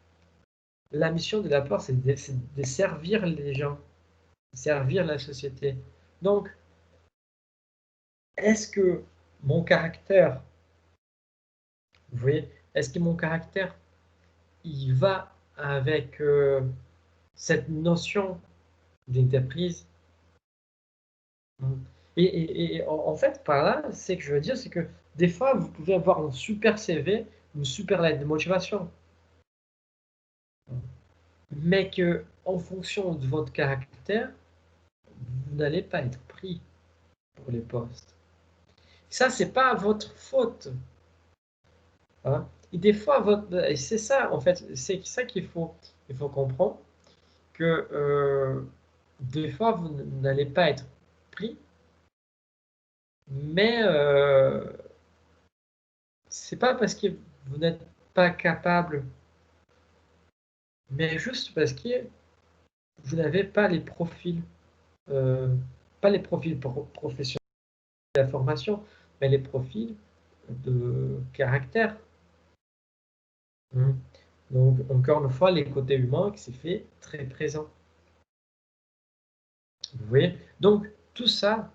La mission de l'apport, c'est de servir les gens, servir la société. Donc, est-ce que mon caractère, vous voyez, est-ce que mon caractère, il va avec cette notion d'entreprise? Et en fait, par là, c'est que je veux dire, c'est que des fois, vous pouvez avoir un super CV, une super lettre de motivation, mais que en fonction de votre caractère, vous n'allez pas être pris pour les postes. Ça, c'est pas votre faute. Hein. Et des fois, et c'est ça, en fait, c'est ça il faut comprendre, que des fois, vous n'allez pas être pris, mais c'est pas parce que vous n'êtes pas capable, mais juste parce que vous n'avez pas les profils, euh, pas les profils professionnels de la formation, mais les profils de caractère. Hein. Donc, encore une fois, les côtés humains qui s'est fait très présent. Vous voyez? Donc, tout ça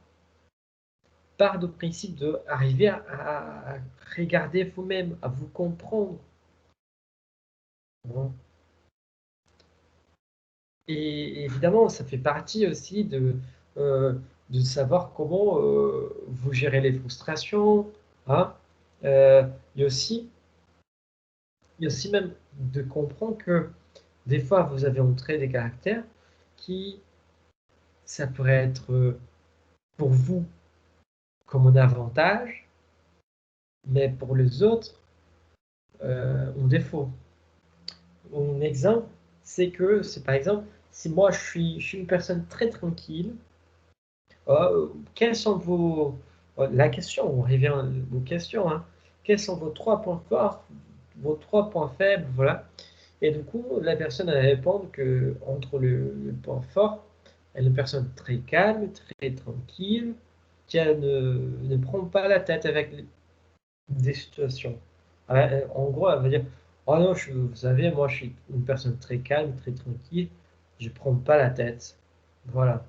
part du principe d'arriver à regarder vous-même, à vous comprendre. Hein. Et évidemment, ça fait partie aussi de savoir comment vous gérez les frustrations. Hein. Il y a aussi, il y a aussi même de comprendre que des fois, vous avez montré des caractères qui, ça pourrait être pour vous comme un avantage, mais pour les autres, un défaut. Un exemple, c'est par exemple, si moi je suis une personne très tranquille, quels sont la question, on revient aux questions, hein. Quels sont vos trois points forts, vos trois points faibles, voilà. Et du coup, la personne elle répond que entre le point fort, elle est une personne très calme, très tranquille, qui ne prend pas la tête avec des situations. En gros, elle va dire, oh non, vous savez, moi je suis une personne très calme, très tranquille, je prends pas la tête. Voilà.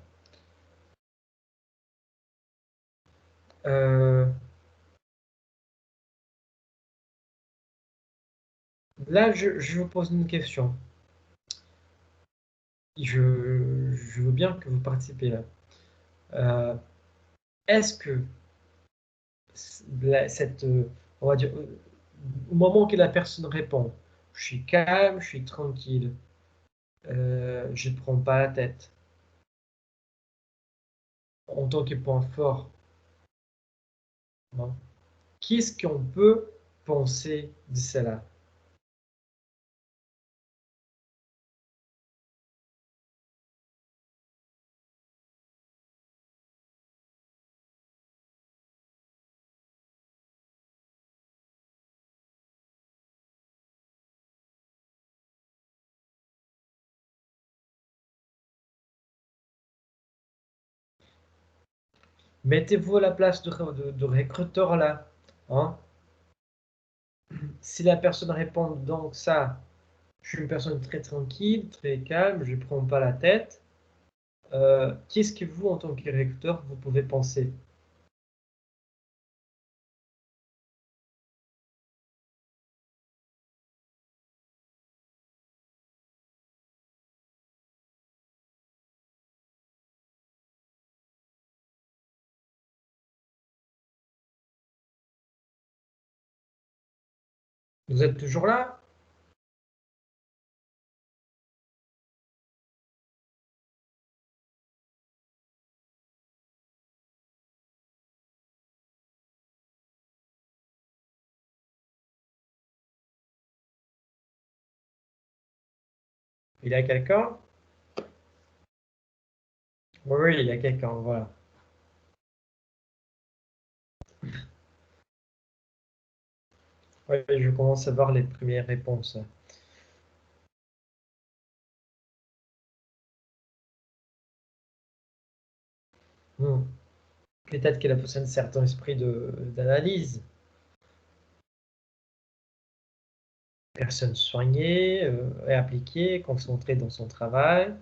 Euh, Là, je vous pose une question. Je veux bien que vous participiez là. Euh, Est-ce que on va dire, au moment que la personne répond, je suis calme, je suis tranquille, je ne prends pas la tête, en tant que point fort, hein, qu'est-ce qu'on peut penser de cela? Mettez-vous à la place de recruteur là. Hein. Si la personne répond donc ça, je suis une personne très tranquille, très calme, je ne prends pas la tête. Qu'est-ce que vous, en tant que recruteur, vous pouvez penser? Vous êtes toujours là? Il y a quelqu'un? Oui, oui, il y a quelqu'un, voilà. Oui, je commence à voir les premières réponses. Hmm. Peut-être qu'elle a poussé un certain esprit d'analyse. Personne soignée et appliquée, concentrée dans son travail.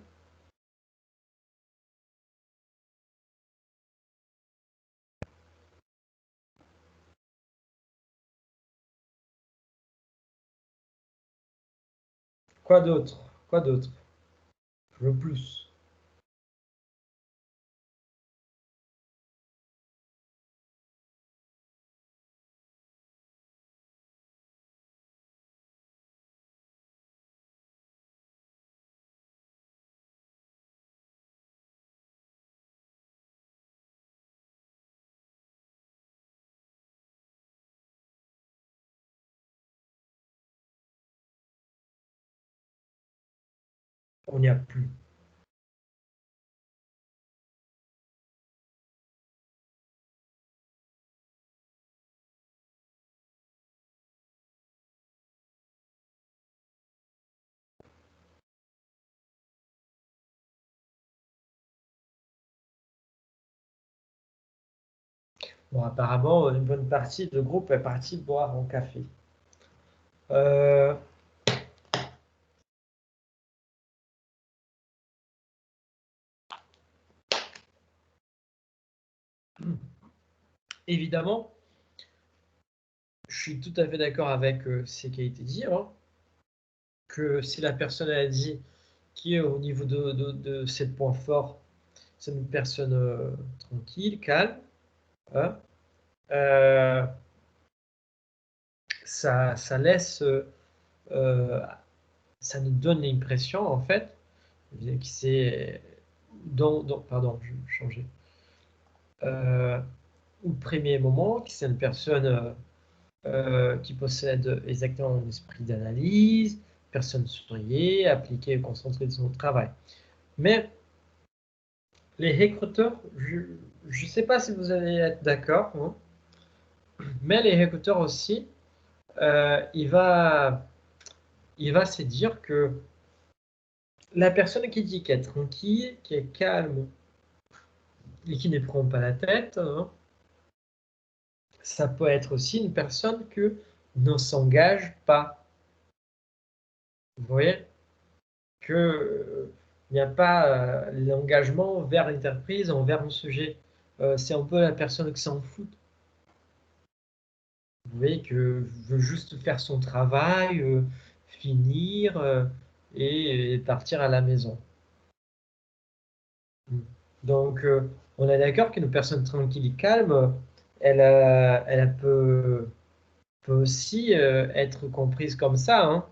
Quoi d'autre? Quoi d'autre? Je veux plus. On n'y a plus. Bon, apparemment, une bonne partie du groupe est partie boire un café. Euh, Évidemment, je suis tout à fait d'accord avec ce qui a été dit, hein, que si la personne a dit qui est au niveau de ses points forts, c'est une personne tranquille, calme, hein, euh, ça laisse, euh, ça nous donne l'impression en fait que c'est pardon, je vais changer. Au premier moment, que c'est une personne qui possède exactement un esprit d'analyse, personne souriée, appliquée et concentrée sur son travail. Mais les recruteurs, je ne sais pas si vous allez être d'accord, hein, mais les recruteurs aussi, il va il va se dire que la personne qui dit qu'elle est tranquille, qui est calme et qui ne prend pas la tête, hein, ça peut être aussi une personne qui ne s'engage pas. Vous voyez que il n'y a pas l'engagement vers l'entreprise, envers le sujet. C'est un peu la personne qui s'en fout. Vous voyez que veut juste faire son travail, finir et partir à la maison. Donc, on est d'accord qu'une personne tranquille et calme, elle peut aussi être comprise comme ça, hein,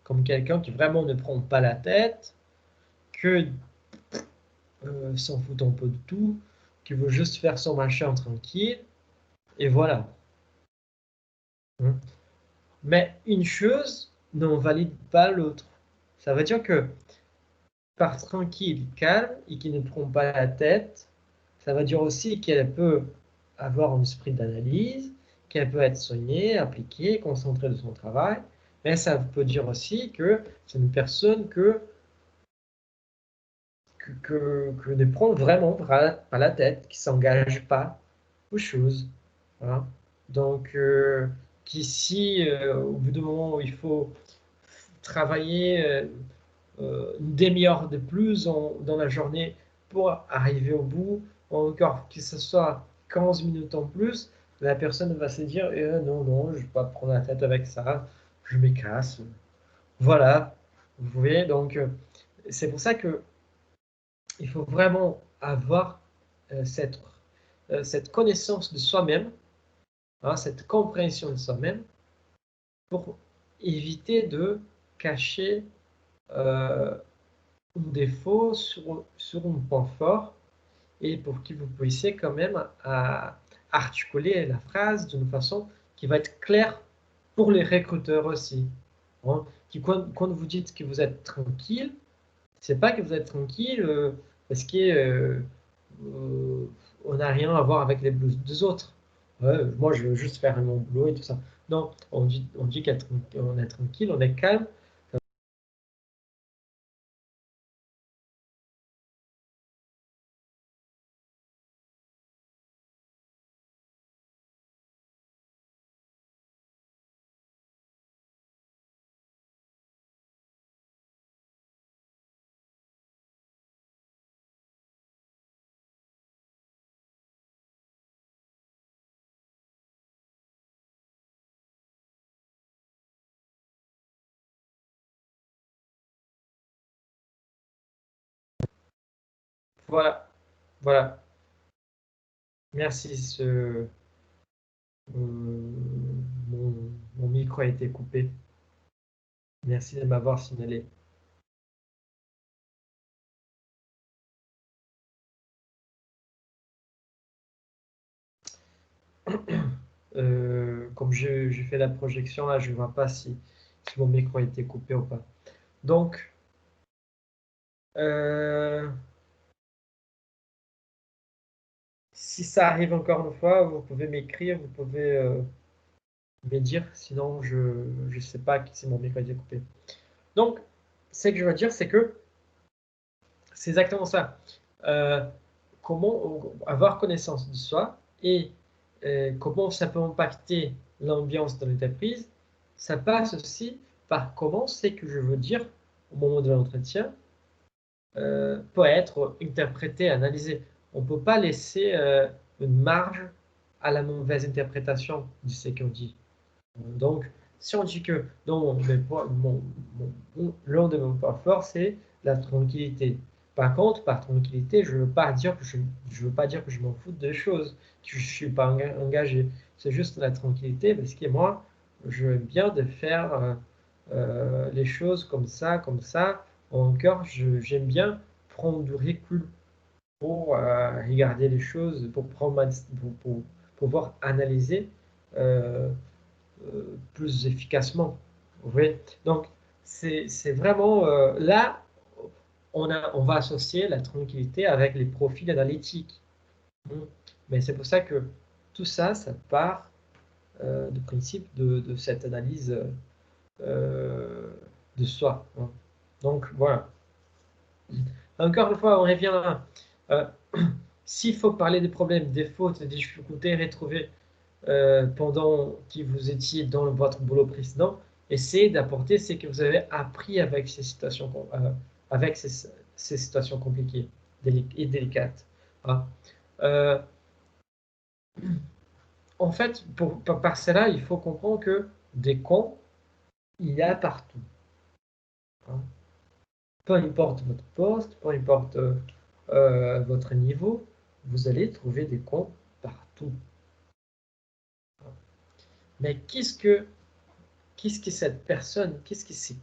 comme quelqu'un qui vraiment ne prend pas la tête, que s'en fout un peu de tout, qui veut juste faire son machin tranquille, et voilà. Hein. Mais une chose n'en valide pas l'autre. Ça veut dire que par tranquille, calme et qui ne prend pas la tête, ça veut dire aussi qu'elle peut avoir un esprit d'analyse, qu'elle peut être soignée, appliquée, concentrée de son travail, mais ça peut dire aussi que c'est une personne que ne prend vraiment pas la tête, qui ne s'engage pas aux choses. Voilà. Donc, qu'ici, au bout d'un moment où il faut travailler une demi-heure de plus dans la journée pour arriver au bout, encore que ce soit 15 minutes en plus, la personne va se dire non, non, je ne vais pas prendre la tête avec ça, je me casse. Voilà, vous voyez, donc c'est pour ça que il faut vraiment avoir cette connaissance de soi-même, hein, cette compréhension de soi-même, pour éviter de cacher un défaut sur un point fort et pour que vous puissiez quand même articuler la phrase d'une façon qui va être claire pour les recruteurs aussi. Hein. Quand vous dites que vous êtes tranquille, c'est pas que vous êtes tranquille parce que on n'a rien à voir avec les blues des autres. Ouais, moi, je veux juste faire mon boulot et tout ça. Non, on dit qu'on est tranquille, on est calme. Voilà, voilà. Merci. Mon micro a été coupé. Merci de m'avoir signalé. Comme j'ai fait la projection, là, je ne vois pas si mon micro a été coupé ou pas. Donc, si ça arrive encore une fois, vous pouvez m'écrire, vous pouvez me dire, sinon je ne sais pas si mon micro a été coupé. Donc, ce que je veux dire, c'est que c'est exactement ça. Comment avoir connaissance de soi et comment ça peut impacter l'ambiance de l'entreprise, ça passe aussi par comment c'est que je veux dire au moment de l'entretien peut être interprété, analysé. On ne peut pas laisser une marge à la mauvaise interprétation de ce qu'on dit. Donc, si on dit que non, l'un de mes points forts, c'est la tranquillité. Par contre, par tranquillité, je ne veux pas dire que je m'en fous des choses, que je ne suis pas engagé. C'est juste la tranquillité parce que moi, je veux bien de faire les choses comme ça, comme ça. Encore, j'aime bien prendre du recul pour regarder les choses, pour pouvoir analyser. Euh, plus efficacement. Vous voyez. Donc, c'est vraiment là, on va associer la tranquillité avec les profils analytiques. Mais c'est pour ça que tout ça, ça part du principe de cette analyse de soi. Hein. Donc, voilà. Encore une fois, on revient là. S'il faut parler des problèmes, des fautes, des difficultés retrouvées pendant que vous étiez dans votre boulot précédent, essayez d'apporter ce que vous avez appris avec ces situations, avec ces situations compliquées et délicates. Hein. Euh, en fait, par cela, il faut comprendre que des cons, il y a partout. Hein. Peu importe votre poste, peu importe votre niveau, vous allez trouver des cons partout. Mais qu'est-ce que cette personne, qu'est-ce que c'est?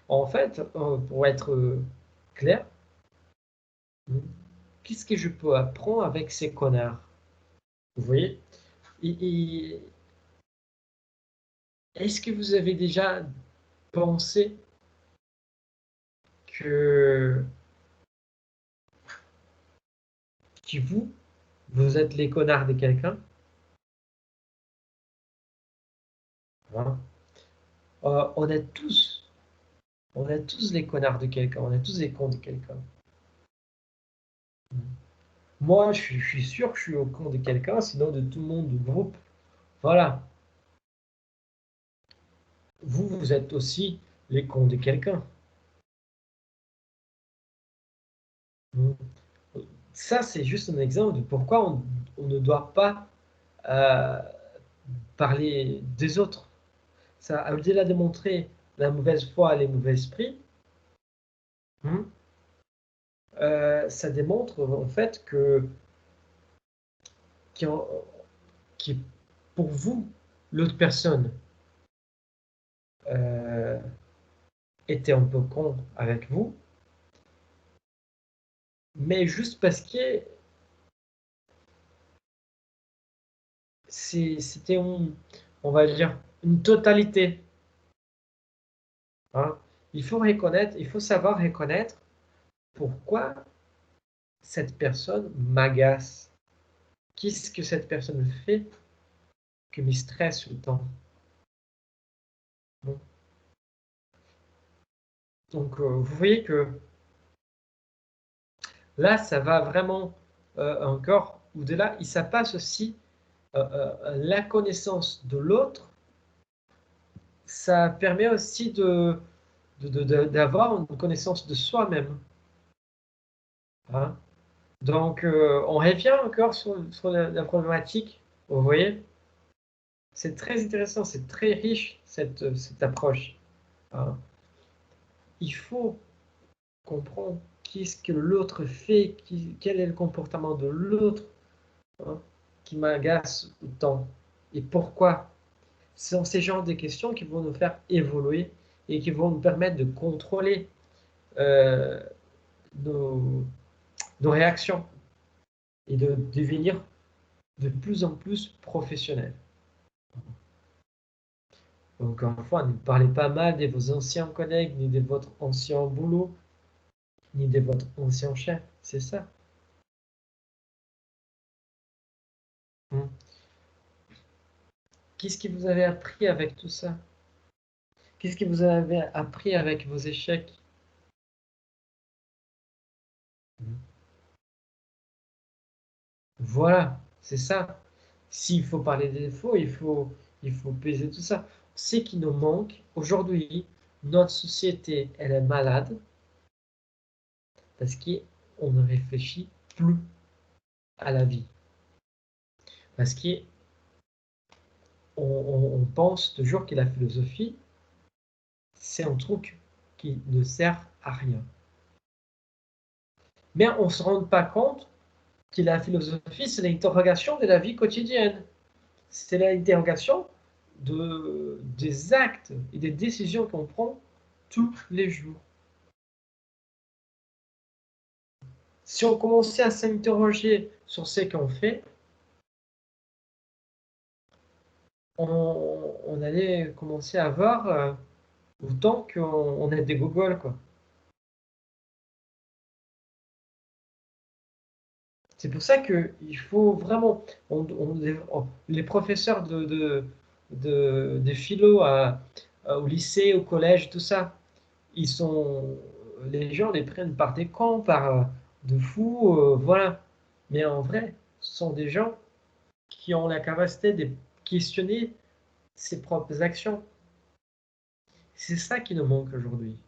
En fait, pour être clair, qu'est-ce que je peux apprendre avec ces connards? Vous voyez? Est-ce que vous avez déjà pensé que, que vous êtes les connards de quelqu'un? Hein. On est tous les connards de quelqu'un, on est tous les cons de quelqu'un. Moi, je suis sûr que je suis au con de quelqu'un, sinon de tout le monde du groupe. Voilà. Vous êtes aussi les cons de quelqu'un. Ça, c'est juste un exemple de pourquoi on ne doit pas euh, parler des autres. Ça, au-delà de montrer la mauvaise foi et les mauvais esprits, ça démontre en fait que pour vous, l'autre personne euh, était un peu con avec vous, mais juste parce que c'était, on va dire, une totalité. Hein. Il faut savoir reconnaître pourquoi cette personne m'agace. Qu'est-ce que cette personne fait que me stresse tout le temps? Bon. Donc, vous voyez que là, ça va vraiment encore au-delà. Et ça passe aussi la connaissance de l'autre. Ça permet aussi d'avoir une connaissance de soi-même. Hein. Donc, on revient encore sur la problématique. Vous voyez, c'est très intéressant, c'est très riche cette approche. Hein. Il faut comprendre qu'est-ce que l'autre fait, quel est le comportement de l'autre, hein, qui m'agace autant et pourquoi. Ce sont ces genres de questions qui vont nous faire évoluer et qui vont nous permettre de contrôler euh, nos, nos réactions et de devenir de plus en plus professionnels. Encore une fois, ne parlez pas mal de vos anciens collègues, ni de votre ancien boulot, ni de votre ancien chef. C'est ça. Hmm. Qu'est-ce que vous avez appris avec tout ça? Qu'est-ce que vous avez appris avec vos échecs? Voilà, c'est ça. S'il faut parler des défauts, il faut peser tout ça. Ce qui nous manque aujourd'hui, notre société, elle est malade parce qu'on ne réfléchit plus à la vie. Parce qu'on pense toujours que la philosophie, c'est un truc qui ne sert à rien. Mais on ne se rend pas compte que la philosophie, c'est l'interrogation de la vie quotidienne. C'est l'interrogation des actes et des décisions qu'on prend tous les jours. Si on commençait à s'interroger sur ce qu'on fait, on allait commencer à voir autant qu'on est des gogoles, quoi. C'est pour ça qu'il faut vraiment, les professeurs de philo au lycée, au collège, tout ça, les gens les prennent par des cons, par de fous, voilà. Mais en vrai, ce sont des gens qui ont la capacité de questionner ses propres actions. C'est ça qui nous manque aujourd'hui.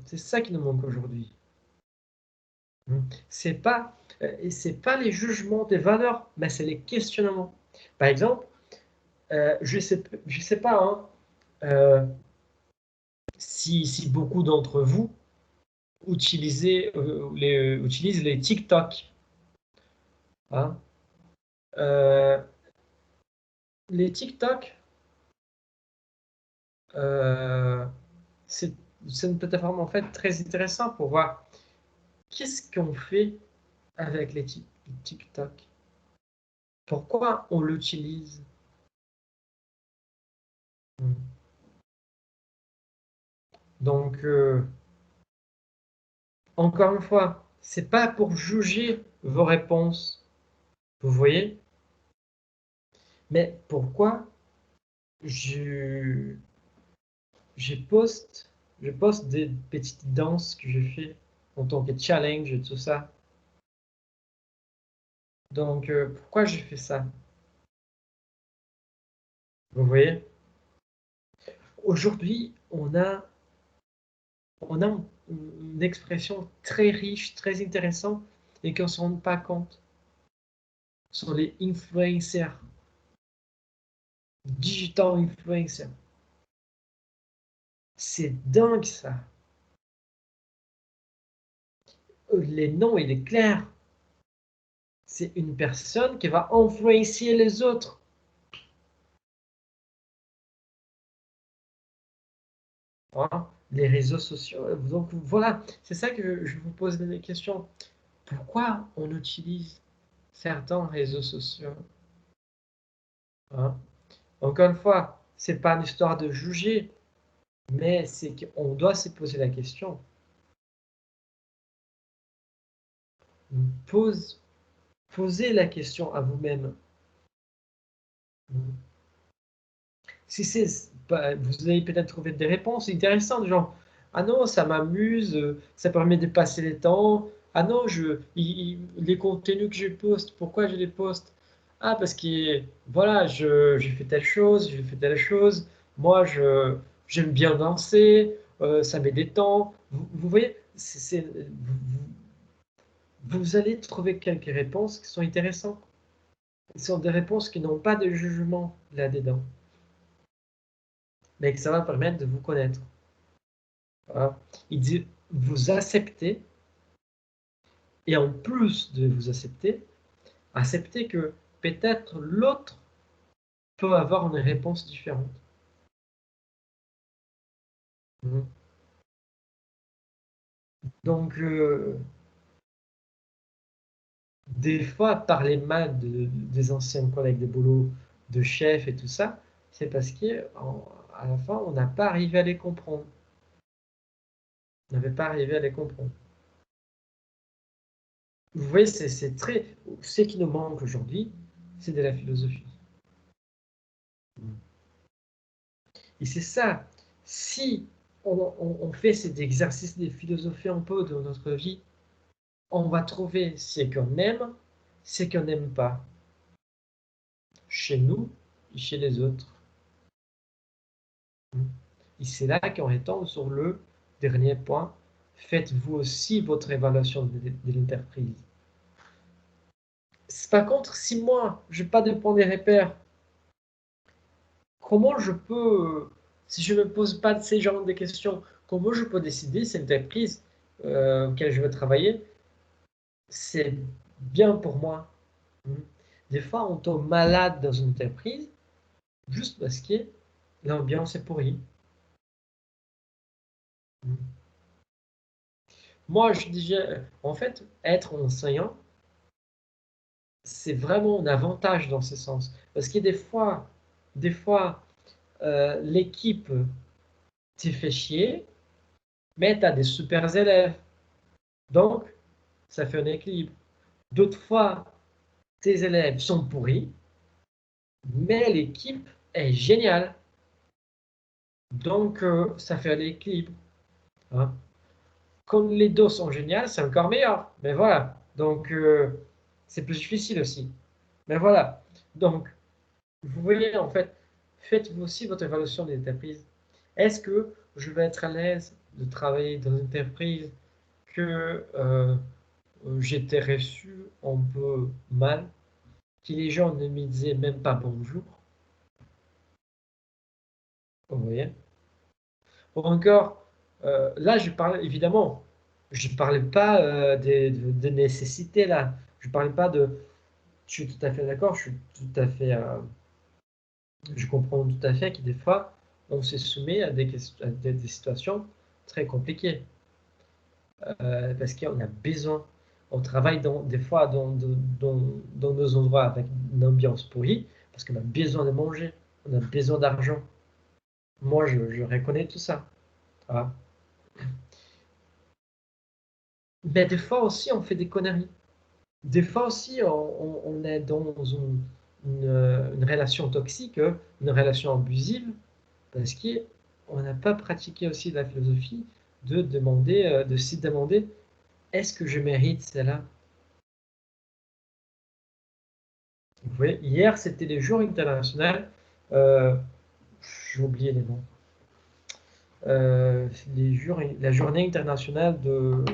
C'est ça qui nous manque aujourd'hui. C'est pas, c'est pas les jugements des valeurs, mais c'est les questionnements. Par exemple, je sais pas hein, si beaucoup d'entre vous utilisent les TikTok. Hein. Euh, les TikTok, c'est une plateforme en fait très intéressante pour voir qu'est-ce qu'on fait avec les TikTok. Pourquoi on l'utilise? Donc, encore une fois, c'est pas pour juger vos réponses, vous voyez? Mais pourquoi je, je poste, je poste des petites danses que je fais en tant que challenge et tout ça. Donc, pourquoi je fais ça? Vous voyez? Aujourd'hui, on a une expression très riche, très intéressante et qu'on ne se rend pas compte. Ce sont les influencers, digital influencers. C'est dingue ça. Les noms, il est clair. C'est une personne qui va influencer les autres. Voilà. Les réseaux sociaux. Donc voilà, c'est ça que je vous pose des questions. Pourquoi on utilise certains réseaux sociaux? Hein? Encore une fois, c'est pas une histoire de juger, mais c'est qu'on doit se poser la question. Posez la question à vous-même. Si c'est, vous allez peut-être trouver des réponses intéressantes, genre ah non, ça m'amuse, ça permet de passer le temps. Ah non, les contenus que je poste, pourquoi je les poste? Ah, parce que voilà, je fais telle chose, je fais telle chose. Moi, j'aime bien danser, ça met des temps. Vous voyez, vous allez trouver quelques réponses qui sont intéressantes. Ce sont des réponses qui n'ont pas de jugement là-dedans, mais que ça va permettre de vous connaître. Voilà. Il dit vous acceptez, et en plus de vous accepter, acceptez que peut-être l'autre peut avoir une réponse différente. Donc, des fois, parler mal des anciens collègues de boulot, de chefs et tout ça, c'est parce qu'à la fin, on n'a pas arrivé à les comprendre. On n'avait pas arrivé à les comprendre. Vous voyez, c'est très. Ce qui nous manque aujourd'hui, c'est de la philosophie. Et c'est ça. Si on fait cet exercice de philosophie un peu dans notre vie, on va trouver ce qu'on aime, ce qu'on n'aime pas, chez nous et chez les autres. Et c'est là qu'on retombe sur le dernier point. Faites-vous aussi votre évaluation de l'entreprise. Par contre, si moi, je n'ai pas de point de repère, comment je peux, si je ne me pose pas de ces genres de questions, comment je peux décider si l'entreprise auquel je veux travailler, c'est bien pour moi? Des fois, on tombe malade dans une entreprise juste parce que l'ambiance est pourrie. Moi, je disais, en fait, être enseignant, c'est vraiment un avantage dans ce sens. Parce que des fois l'équipe te fait chier, mais tu as des super élèves. Donc, ça fait un équilibre. D'autres fois, tes élèves sont pourris, mais l'équipe est géniale. Donc, ça fait l'équilibre. Hein. Quand les dos sont géniales, c'est encore meilleur. Mais voilà. Donc, c'est plus difficile aussi. Mais voilà. Donc, vous voyez, en fait, faites-vous aussi votre évaluation des entreprises. Est-ce que je vais être à l'aise de travailler dans une entreprise que j'étais reçu un peu mal, que les gens ne me disaient même pas bonjour? Vous voyez? Ou encore, là, je parle évidemment, je ne parlais pas de nécessité là. Je ne parlais pas de. Je suis tout à fait d'accord, je suis tout à fait. Je comprends tout à fait que des fois, on se soumet à des situations très compliquées. Parce qu'on a besoin. On travaille des fois dans nos endroits avec une ambiance pourrie, parce qu'on a besoin de manger, on a besoin d'argent. Moi, je reconnais tout ça. Voilà. Mais des fois aussi, on fait des conneries. Des fois aussi, on est dans une relation toxique, une relation abusive, parce qu'on n'a pas pratiqué aussi la philosophie de demander, de s'y demander, est-ce que je mérite cela? Vous voyez, hier, c'était les jours internationaux. Euh, j'ai oublié les noms. La journée internationale de.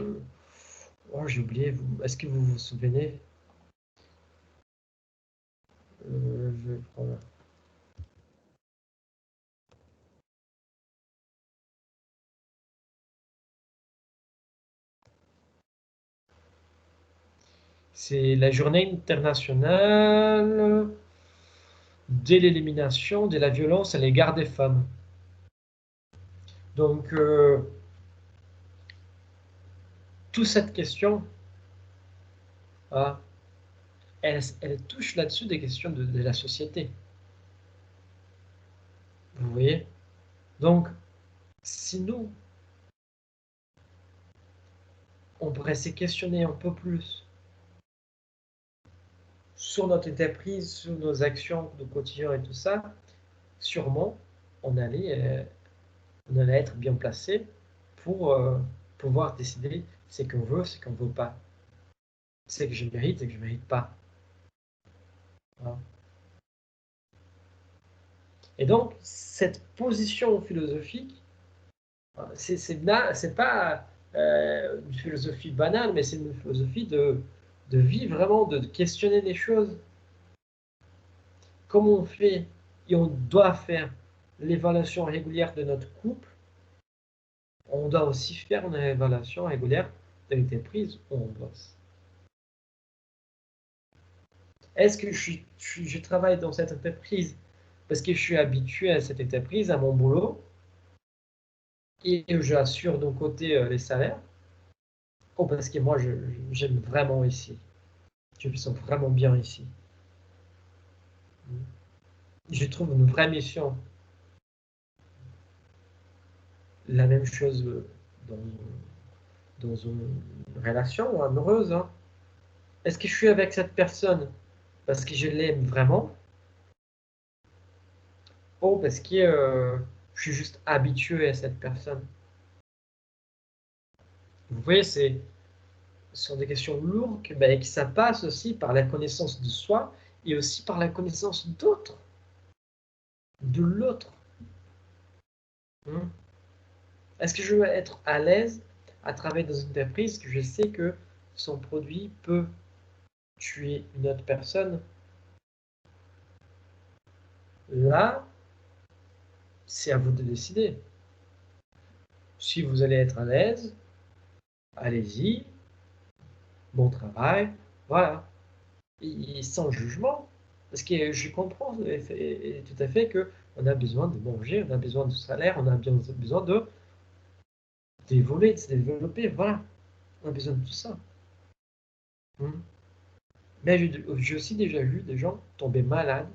Oh, j'ai oublié. Est-ce que vous vous souvenez? Je vais prendre. C'est la journée internationale de l'élimination de la violence à l'égard des femmes. Donc, toute cette question, ah, elle touche là-dessus des questions de la société. Vous voyez? Donc, si nous, on pourrait se questionner un peu plus sur notre entreprise, sur nos actions de quotidien et tout ça, sûrement, on allait, on allait être bien placé pour pouvoir décider ce qu'on veut, ce qu'on ne veut pas. C'est que je mérite, c'est que je ne mérite pas. Voilà. Et donc, cette position philosophique, c'est pas une philosophie banale, mais c'est une philosophie de vie, vraiment, de questionner les choses. Comment on fait et on doit faire l'évaluation régulière de notre couple, on doit aussi faire une évaluation régulière de l'entreprise où on bosse. Est-ce que je travaille dans cette entreprise parce que je suis habitué à cette entreprise, à mon boulot, et j'assure d'un côté les salaires, ou parce que moi j'aime vraiment ici, je me sens vraiment bien ici. Je trouve une vraie mission. La même chose dans, dans une relation amoureuse. Hein. Est-ce que je suis avec cette personne parce que je l'aime vraiment, ou parce que je suis juste habitué à cette personne? Vous voyez, ce sont des questions lourdes ben, que ça passe aussi par la connaissance de soi et aussi par la connaissance d'autres, de l'autre. Hein. Est-ce que je veux être à l'aise à travailler dans une entreprise que je sais que son produit peut tuer une autre personne? Là, c'est à vous de décider. Si vous allez être à l'aise, allez-y, bon travail, voilà. Et sans jugement, parce que je comprends tout à fait qu'on a besoin de manger, on a besoin de salaire, on a besoin d'évoluer, de se développer, voilà. On a besoin de tout ça. Hmm. Mais j'ai aussi déjà vu des gens tomber malades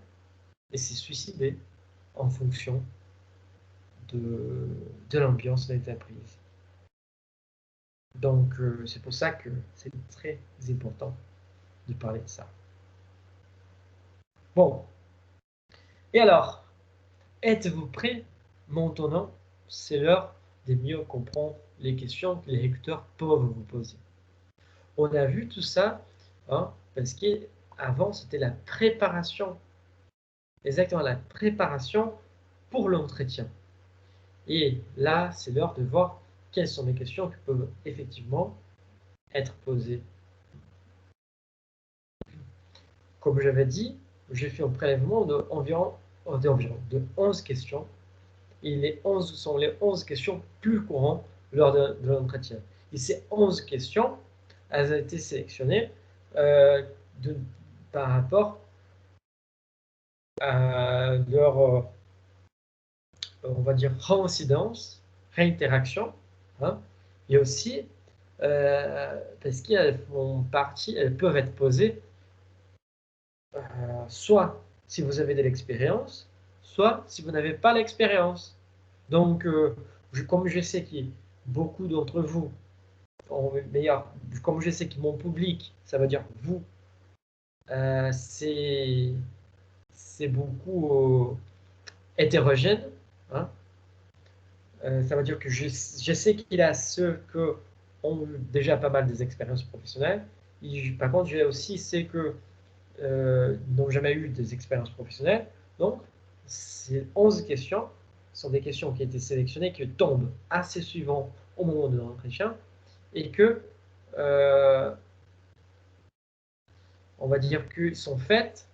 et se suicider en fonction de l'ambiance de l'entreprise. Donc, c'est pour ça que c'est très important de parler de ça. Bon, et alors, êtes-vous prêt maintenant, c'est l'heure de mieux comprendre les questions que les recruteurs peuvent vous poser. On a vu tout ça, hein, parce qu'avant, c'était la préparation, exactement la préparation pour l'entretien. Et là, c'est l'heure de voir quelles sont les questions qui peuvent effectivement être posées. Comme j'avais dit, j'ai fait un prélèvement d'environ 11 questions. Et les 11 sont les 11 questions plus courantes lors de l'entretien. Et ces 11 questions, elles ont été sélectionnées par rapport à leur, on va dire, réincidence, réinteraction, hein, et aussi parce qu'elles font partie, elles peuvent être posées soit si vous avez de l'expérience, soit si vous n'avez pas l'expérience. Donc, comme je sais que beaucoup d'entre vous, d'ailleurs, comme je sais que mon public, ça veut dire vous, c'est beaucoup hétérogène. Hein. Ça veut dire que je sais qu'il y a ceux qui ont déjà pas mal des expériences professionnelles. Par contre, je aussi sais que n'ont jamais eu des expériences professionnelles. Donc, ces 11 questions sont des questions qui ont été sélectionnées, qui tombent assez souvent au moment de l'entretien, et que, on va dire que sont faites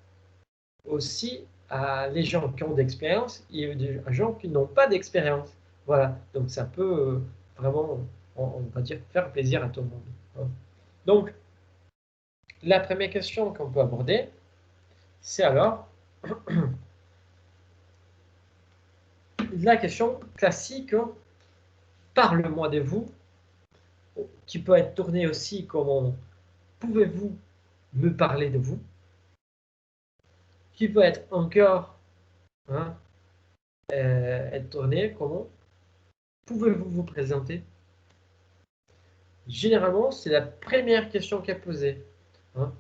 aussi à les gens qui ont d'expérience et des gens qui n'ont pas d'expérience. Voilà, donc ça peut vraiment, on va dire, faire plaisir à tout le monde. Donc, la première question qu'on peut aborder, c'est alors la question classique, parle-moi de vous, qui peut être tournée aussi comme pouvez-vous me parler de vous, qui peut être encore hein, être tournée comme pouvez-vous vous présenter. Généralement, c'est la première question qui est posée. Hein.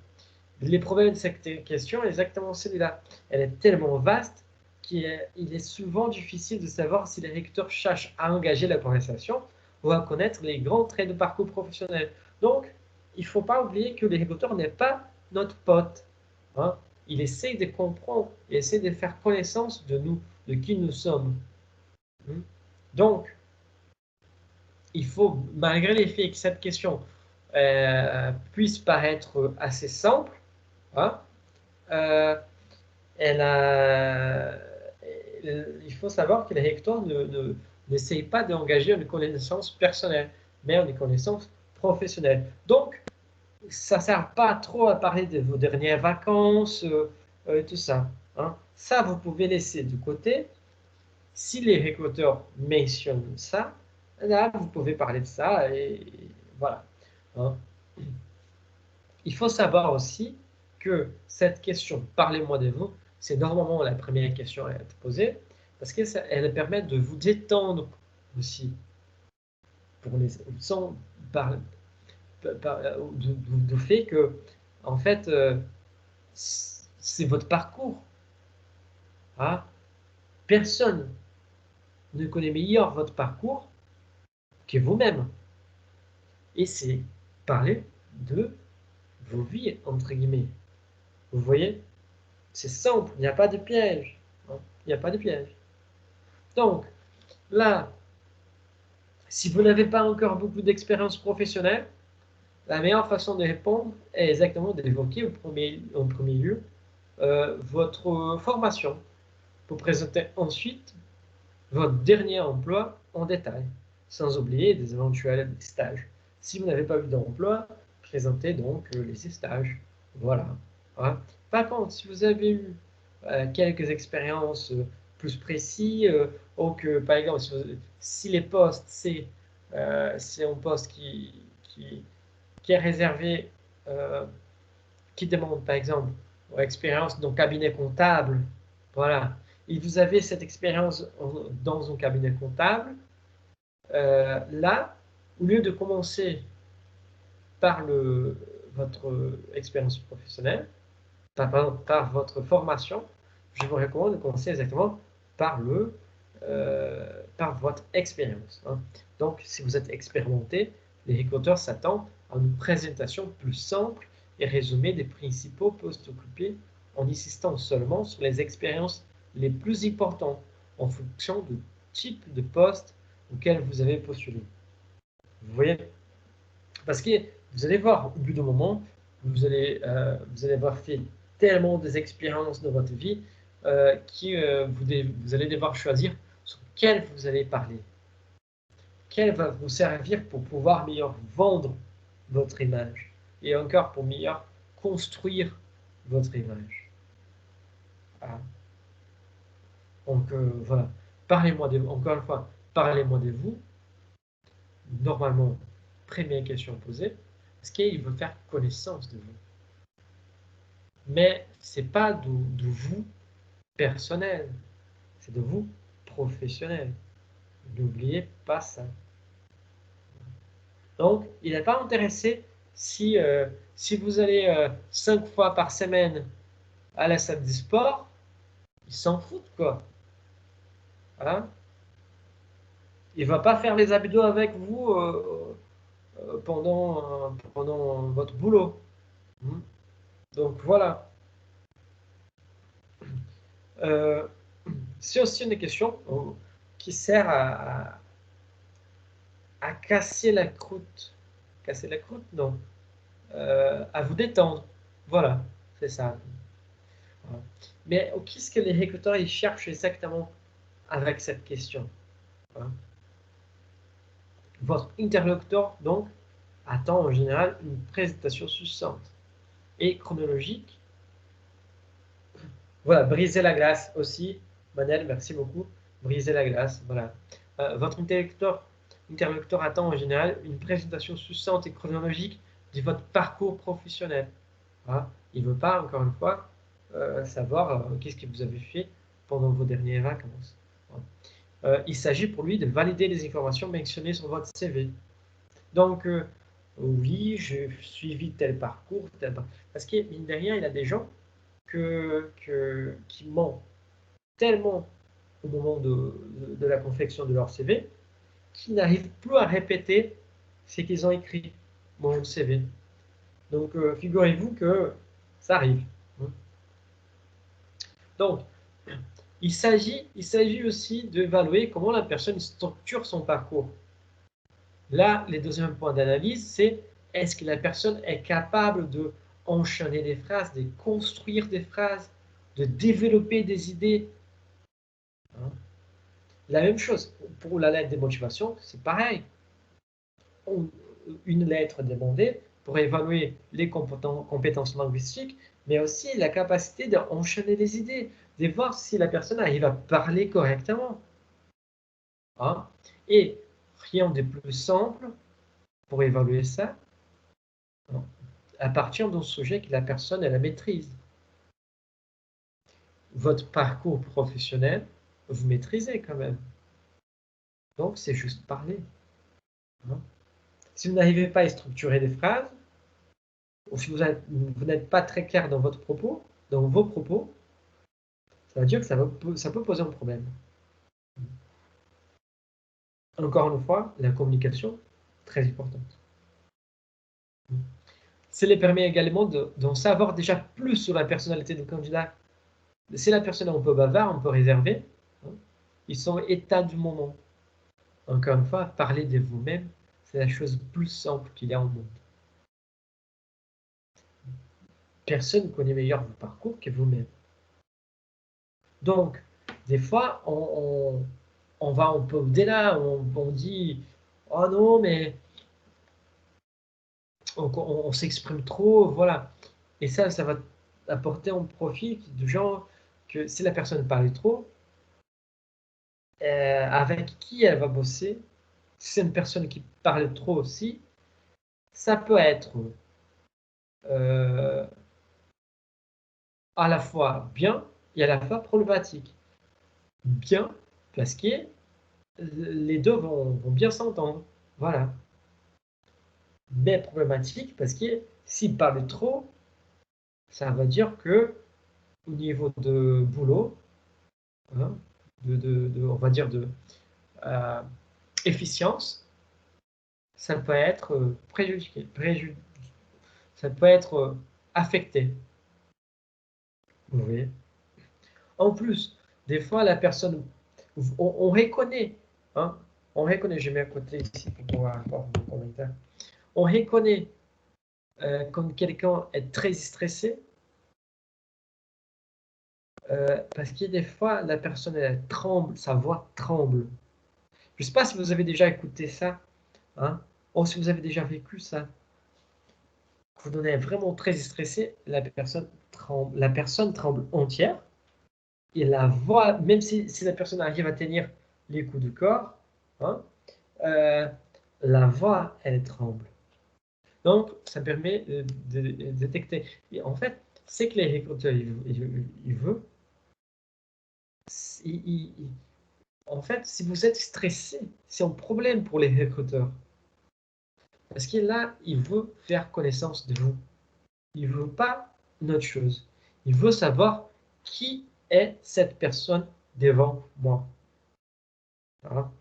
Les problèmes de cette question est exactement celui-là. Elle est tellement vaste qu'il est souvent difficile de savoir si les recruteurs cherchent à engager la conversation ou à connaître les grands traits de parcours professionnel. Donc, il ne faut pas oublier que le recruteur n'est pas notre pote. Hein. Il essaie de comprendre, il essaie de faire connaissance de nous, de qui nous sommes. Donc, il faut, malgré les faits que cette question puisse paraître assez simple, hein, il faut savoir que les recteurs n'essayent pas d'engager une connaissance personnelle, mais une connaissance professionnelle. Donc, ça ne sert pas trop à parler de vos dernières vacances, tout ça. Hein. Ça, vous pouvez laisser de côté. Si les recruteurs mentionnent ça, là, vous pouvez parler de ça et voilà. Hein. Il faut savoir aussi que cette question, parlez-moi de vous, c'est normalement la première question à être posée parce qu'elle permet de vous détendre aussi pour les, sans, du fait que, en fait, c'est votre parcours. Hein. Personne ne connaît meilleur votre parcours que vous-même. Et c'est parler de vos vies, entre guillemets. Vous voyez? C'est simple, il n'y a pas de piège. Hein. Il n'y a pas de piège. Donc, là, si vous n'avez pas encore beaucoup d'expérience professionnelle, la meilleure façon de répondre est exactement d'évoquer en premier lieu votre formation pour présenter ensuite votre dernier emploi en détail, sans oublier des éventuels stages. Si vous n'avez pas eu d'emploi, présentez donc les stages. Voilà. Hein. Par contre, si vous avez eu quelques expériences plus précises, ou que, par exemple, si les postes, c'est un poste qui est réservé, qui demande, par exemple, une expérience dans le cabinet comptable, voilà, et vous avez cette expérience dans un cabinet comptable, là, au lieu de commencer par votre expérience professionnelle, par votre formation, je vous recommande de commencer exactement par par votre expérience. Hein. Donc, si vous êtes expérimenté, les recruteurs s'attendent à une présentation plus simple et résumée des principaux postes occupés en insistant seulement sur les expériences les plus importantes en fonction du type de poste auquel vous avez postulé. Vous voyez? Parce que vous allez voir, au bout d'un moment, vous allez avoir fait tellement des expériences dans votre vie vous allez devoir choisir sur quelle vous allez parler. Quelle va vous servir pour pouvoir mieux vendre votre image et encore pour mieux construire votre image. Ah. Donc voilà, parlez-moi encore une fois, parlez-moi de vous. Normalement, première question posée, est-ce qu'il veut faire connaissance de vous? Mais ce n'est pas de vous personnel, c'est de vous professionnel. N'oubliez pas ça. Donc, il n'est pas intéressé si vous allez 5 fois par semaine à la salle de sport, il s'en fout quoi. Hein? Il ne va pas faire les abdos avec vous pendant votre boulot. Donc voilà. C'est aussi une question qui sert à casser la croûte. Casser la croûte, non. À vous détendre. Voilà, c'est ça. Voilà. Mais qu'est-ce que les recruteurs ils cherchent exactement avec cette question? Voilà. Votre interlocuteur, donc, attend en général une présentation succincte et chronologique. Voilà, briser la glace aussi. Manel, merci beaucoup. Briser la glace, voilà. Votre interlocuteur attend en général une présentation succincte et chronologique de votre parcours professionnel. Voilà. Il ne veut pas, encore une fois, savoir qu'est-ce que vous avez fait pendant vos dernières vacances. Voilà. Il s'agit pour lui de valider les informations mentionnées sur votre CV. Donc, oui, j'ai suivi tel parcours, parce que, mine de rien, il y a des gens qui mentent tellement au moment de la confection de leur CV qu'ils n'arrivent plus à répéter ce qu'ils ont écrit dans le CV. Donc, figurez-vous que ça arrive. Donc, il s'agit aussi d'évaluer comment la personne structure son parcours. Là, le deuxième point d'analyse, c'est est-ce que la personne est capable de enchaîner des phrases, de construire des phrases, de développer des idées. Hein? La même chose pour la lettre de motivation, c'est pareil. Une lettre demandée pour évaluer les compétences linguistiques, mais aussi la capacité d'enchaîner les idées, de voir si la personne arrive à parler correctement. Hein? Et rien de plus simple pour évaluer ça, à partir d'un sujet que la personne elle la maîtrise. Votre parcours professionnel, vous maîtrisez quand même. Donc, c'est juste parler. Hein? Si vous n'arrivez pas à structurer des phrases, ou si vous n'êtes pas très clair dans votre propos, dans vos propos, ça veut dire que ça peut poser un problème. Encore une fois, la communication, très importante. Cela permet également d'en savoir déjà plus sur la personnalité du candidat. Si la personne est un peu bavard, un peu réservée, hein, ils sont état du moment. Encore une fois, parler de vous-même, c'est la chose plus simple qu'il y a au monde. Personne ne connaît meilleur votre parcours que vous-même. Donc, des fois, on va un peu au-delà, on dit « Oh non, mais on s'exprime trop, voilà. » Et ça va apporter un profit du genre que si la personne parle trop, avec qui elle va bosser, si c'est une personne qui parle trop aussi, ça peut être à la fois bien et à la fois problématique. Bien, parce que les deux vont bien s'entendre. Voilà. Mais problématique, parce que s'il parle trop, ça veut dire que au niveau de boulot, hein, on va dire, efficience, ça peut être ça peut être affecté. Vous voyez. En plus, des fois, la personne, on reconnaît, hein, on reconnaît, je mets à côté ici pour pouvoir avoir vos commentaires, on reconnaît quand quelqu'un est très stressé, parce que des fois, la personne, elle tremble, sa voix tremble. Je ne sais pas si vous avez déjà écouté ça, hein, ou si vous avez déjà vécu ça. Vous êtes vraiment très stressé, la personne tremble entière, et la voix, même si la personne arrive à tenir les coups de corps, hein, euh, la voix, elle tremble. Donc, ça permet de détecter. Et en fait, c'est que les recruteurs, ils veulent. En fait, si vous êtes stressé, c'est un problème pour les recruteurs. Parce que là, il veut faire connaissance de vous. Il ne veut pas une autre chose. Il veut savoir qui est cette personne devant moi. Voilà.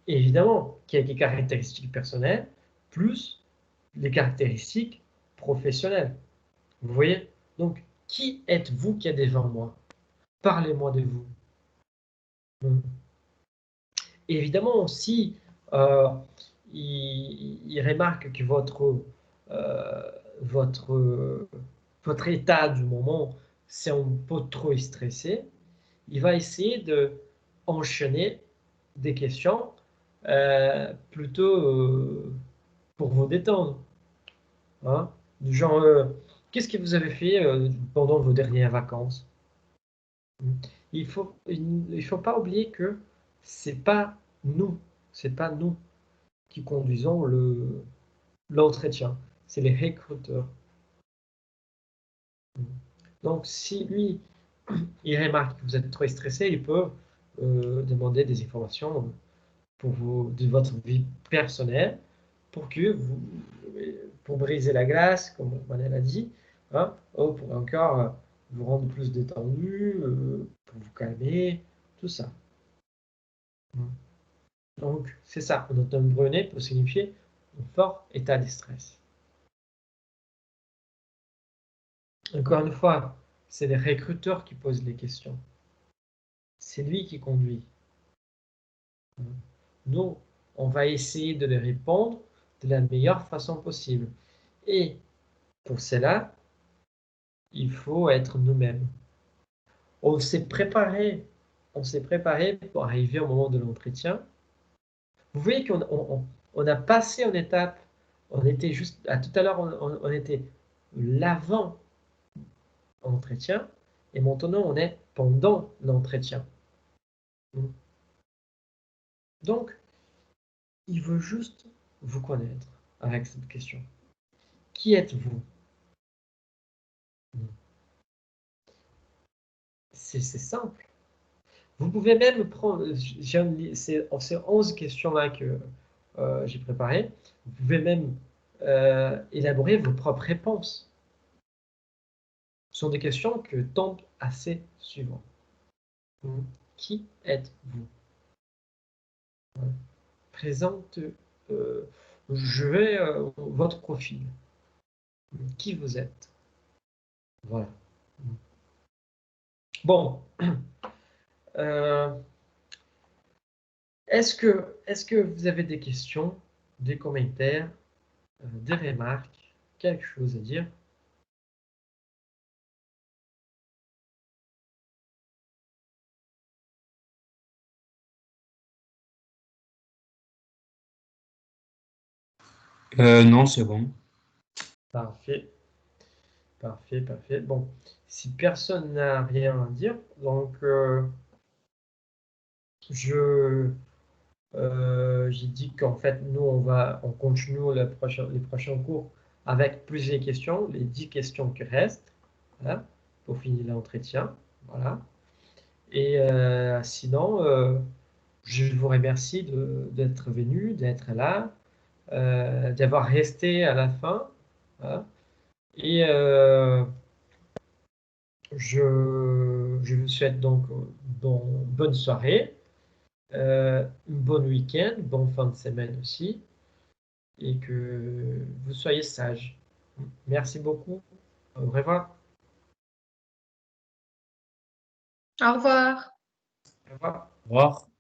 Et évidemment, quelques caractéristiques personnelles, plus les caractéristiques professionnelles. Vous voyez? Donc, qui êtes-vous qui est devant moi? Parlez-moi de vous. Évidemment, si euh, il remarque que euh, votre, votre état du moment, c'est un peu trop stressé, il va essayer de enchaîner des questions plutôt pour vous détendre. Hein. Du genre, qu'est-ce que vous avez fait pendant vos dernières vacances? Il faut pas oublier que c'est pas nous, c'est pas nous qui conduisons l'entretien, c'est les recruteurs. Donc, si lui, il remarque que vous êtes trop stressé, il peut demander des informations de votre vie personnelle pour que vous, pour briser la glace, comme Manel a dit, hein, ou pour encore vous rendre plus détendu, pour vous calmer, tout ça. Donc, c'est ça, un automne Brunet peut signifier un fort état de stress. Encore une fois, c'est les recruteurs qui posent les questions. C'est lui qui conduit. Nous, on va essayer de les répondre de la meilleure façon possible. Et pour cela, il faut être nous-mêmes. On s'est préparé, pour arriver au moment de l'entretien. Vous voyez qu'on a passé une étape. On était juste, tout à l'heure, on était l'avant entretien, et maintenant on est pendant l'entretien. Donc, il veut juste vous connaître avec cette question. Qui êtes-vous? C'est simple. Vous pouvez même prendre, ces 11 questions-là que j'ai préparées, vous pouvez même élaborer vos propres réponses. Ce sont des questions que tombent assez souvent. Qui êtes-vous? Présente, je vais votre profil. Qui vous êtes? Voilà. Bon. Est-ce que vous avez des questions, des commentaires, des remarques, quelque chose à dire? Non, c'est bon. Parfait. Parfait, parfait. Bon, si personne n'a rien à dire, donc j'ai dit qu'en fait, nous, on continue les prochains cours avec plusieurs questions, les 10 questions qui restent, voilà, pour finir l'entretien. Voilà. Et sinon, je vous remercie d'être venu, d'être là, d'avoir resté à la fin. Voilà. Et je vous souhaite donc bonne soirée, un bon week-end, bon fin de semaine aussi, et que vous soyez sages. Merci beaucoup. Au revoir. Au revoir. Au revoir. Au revoir.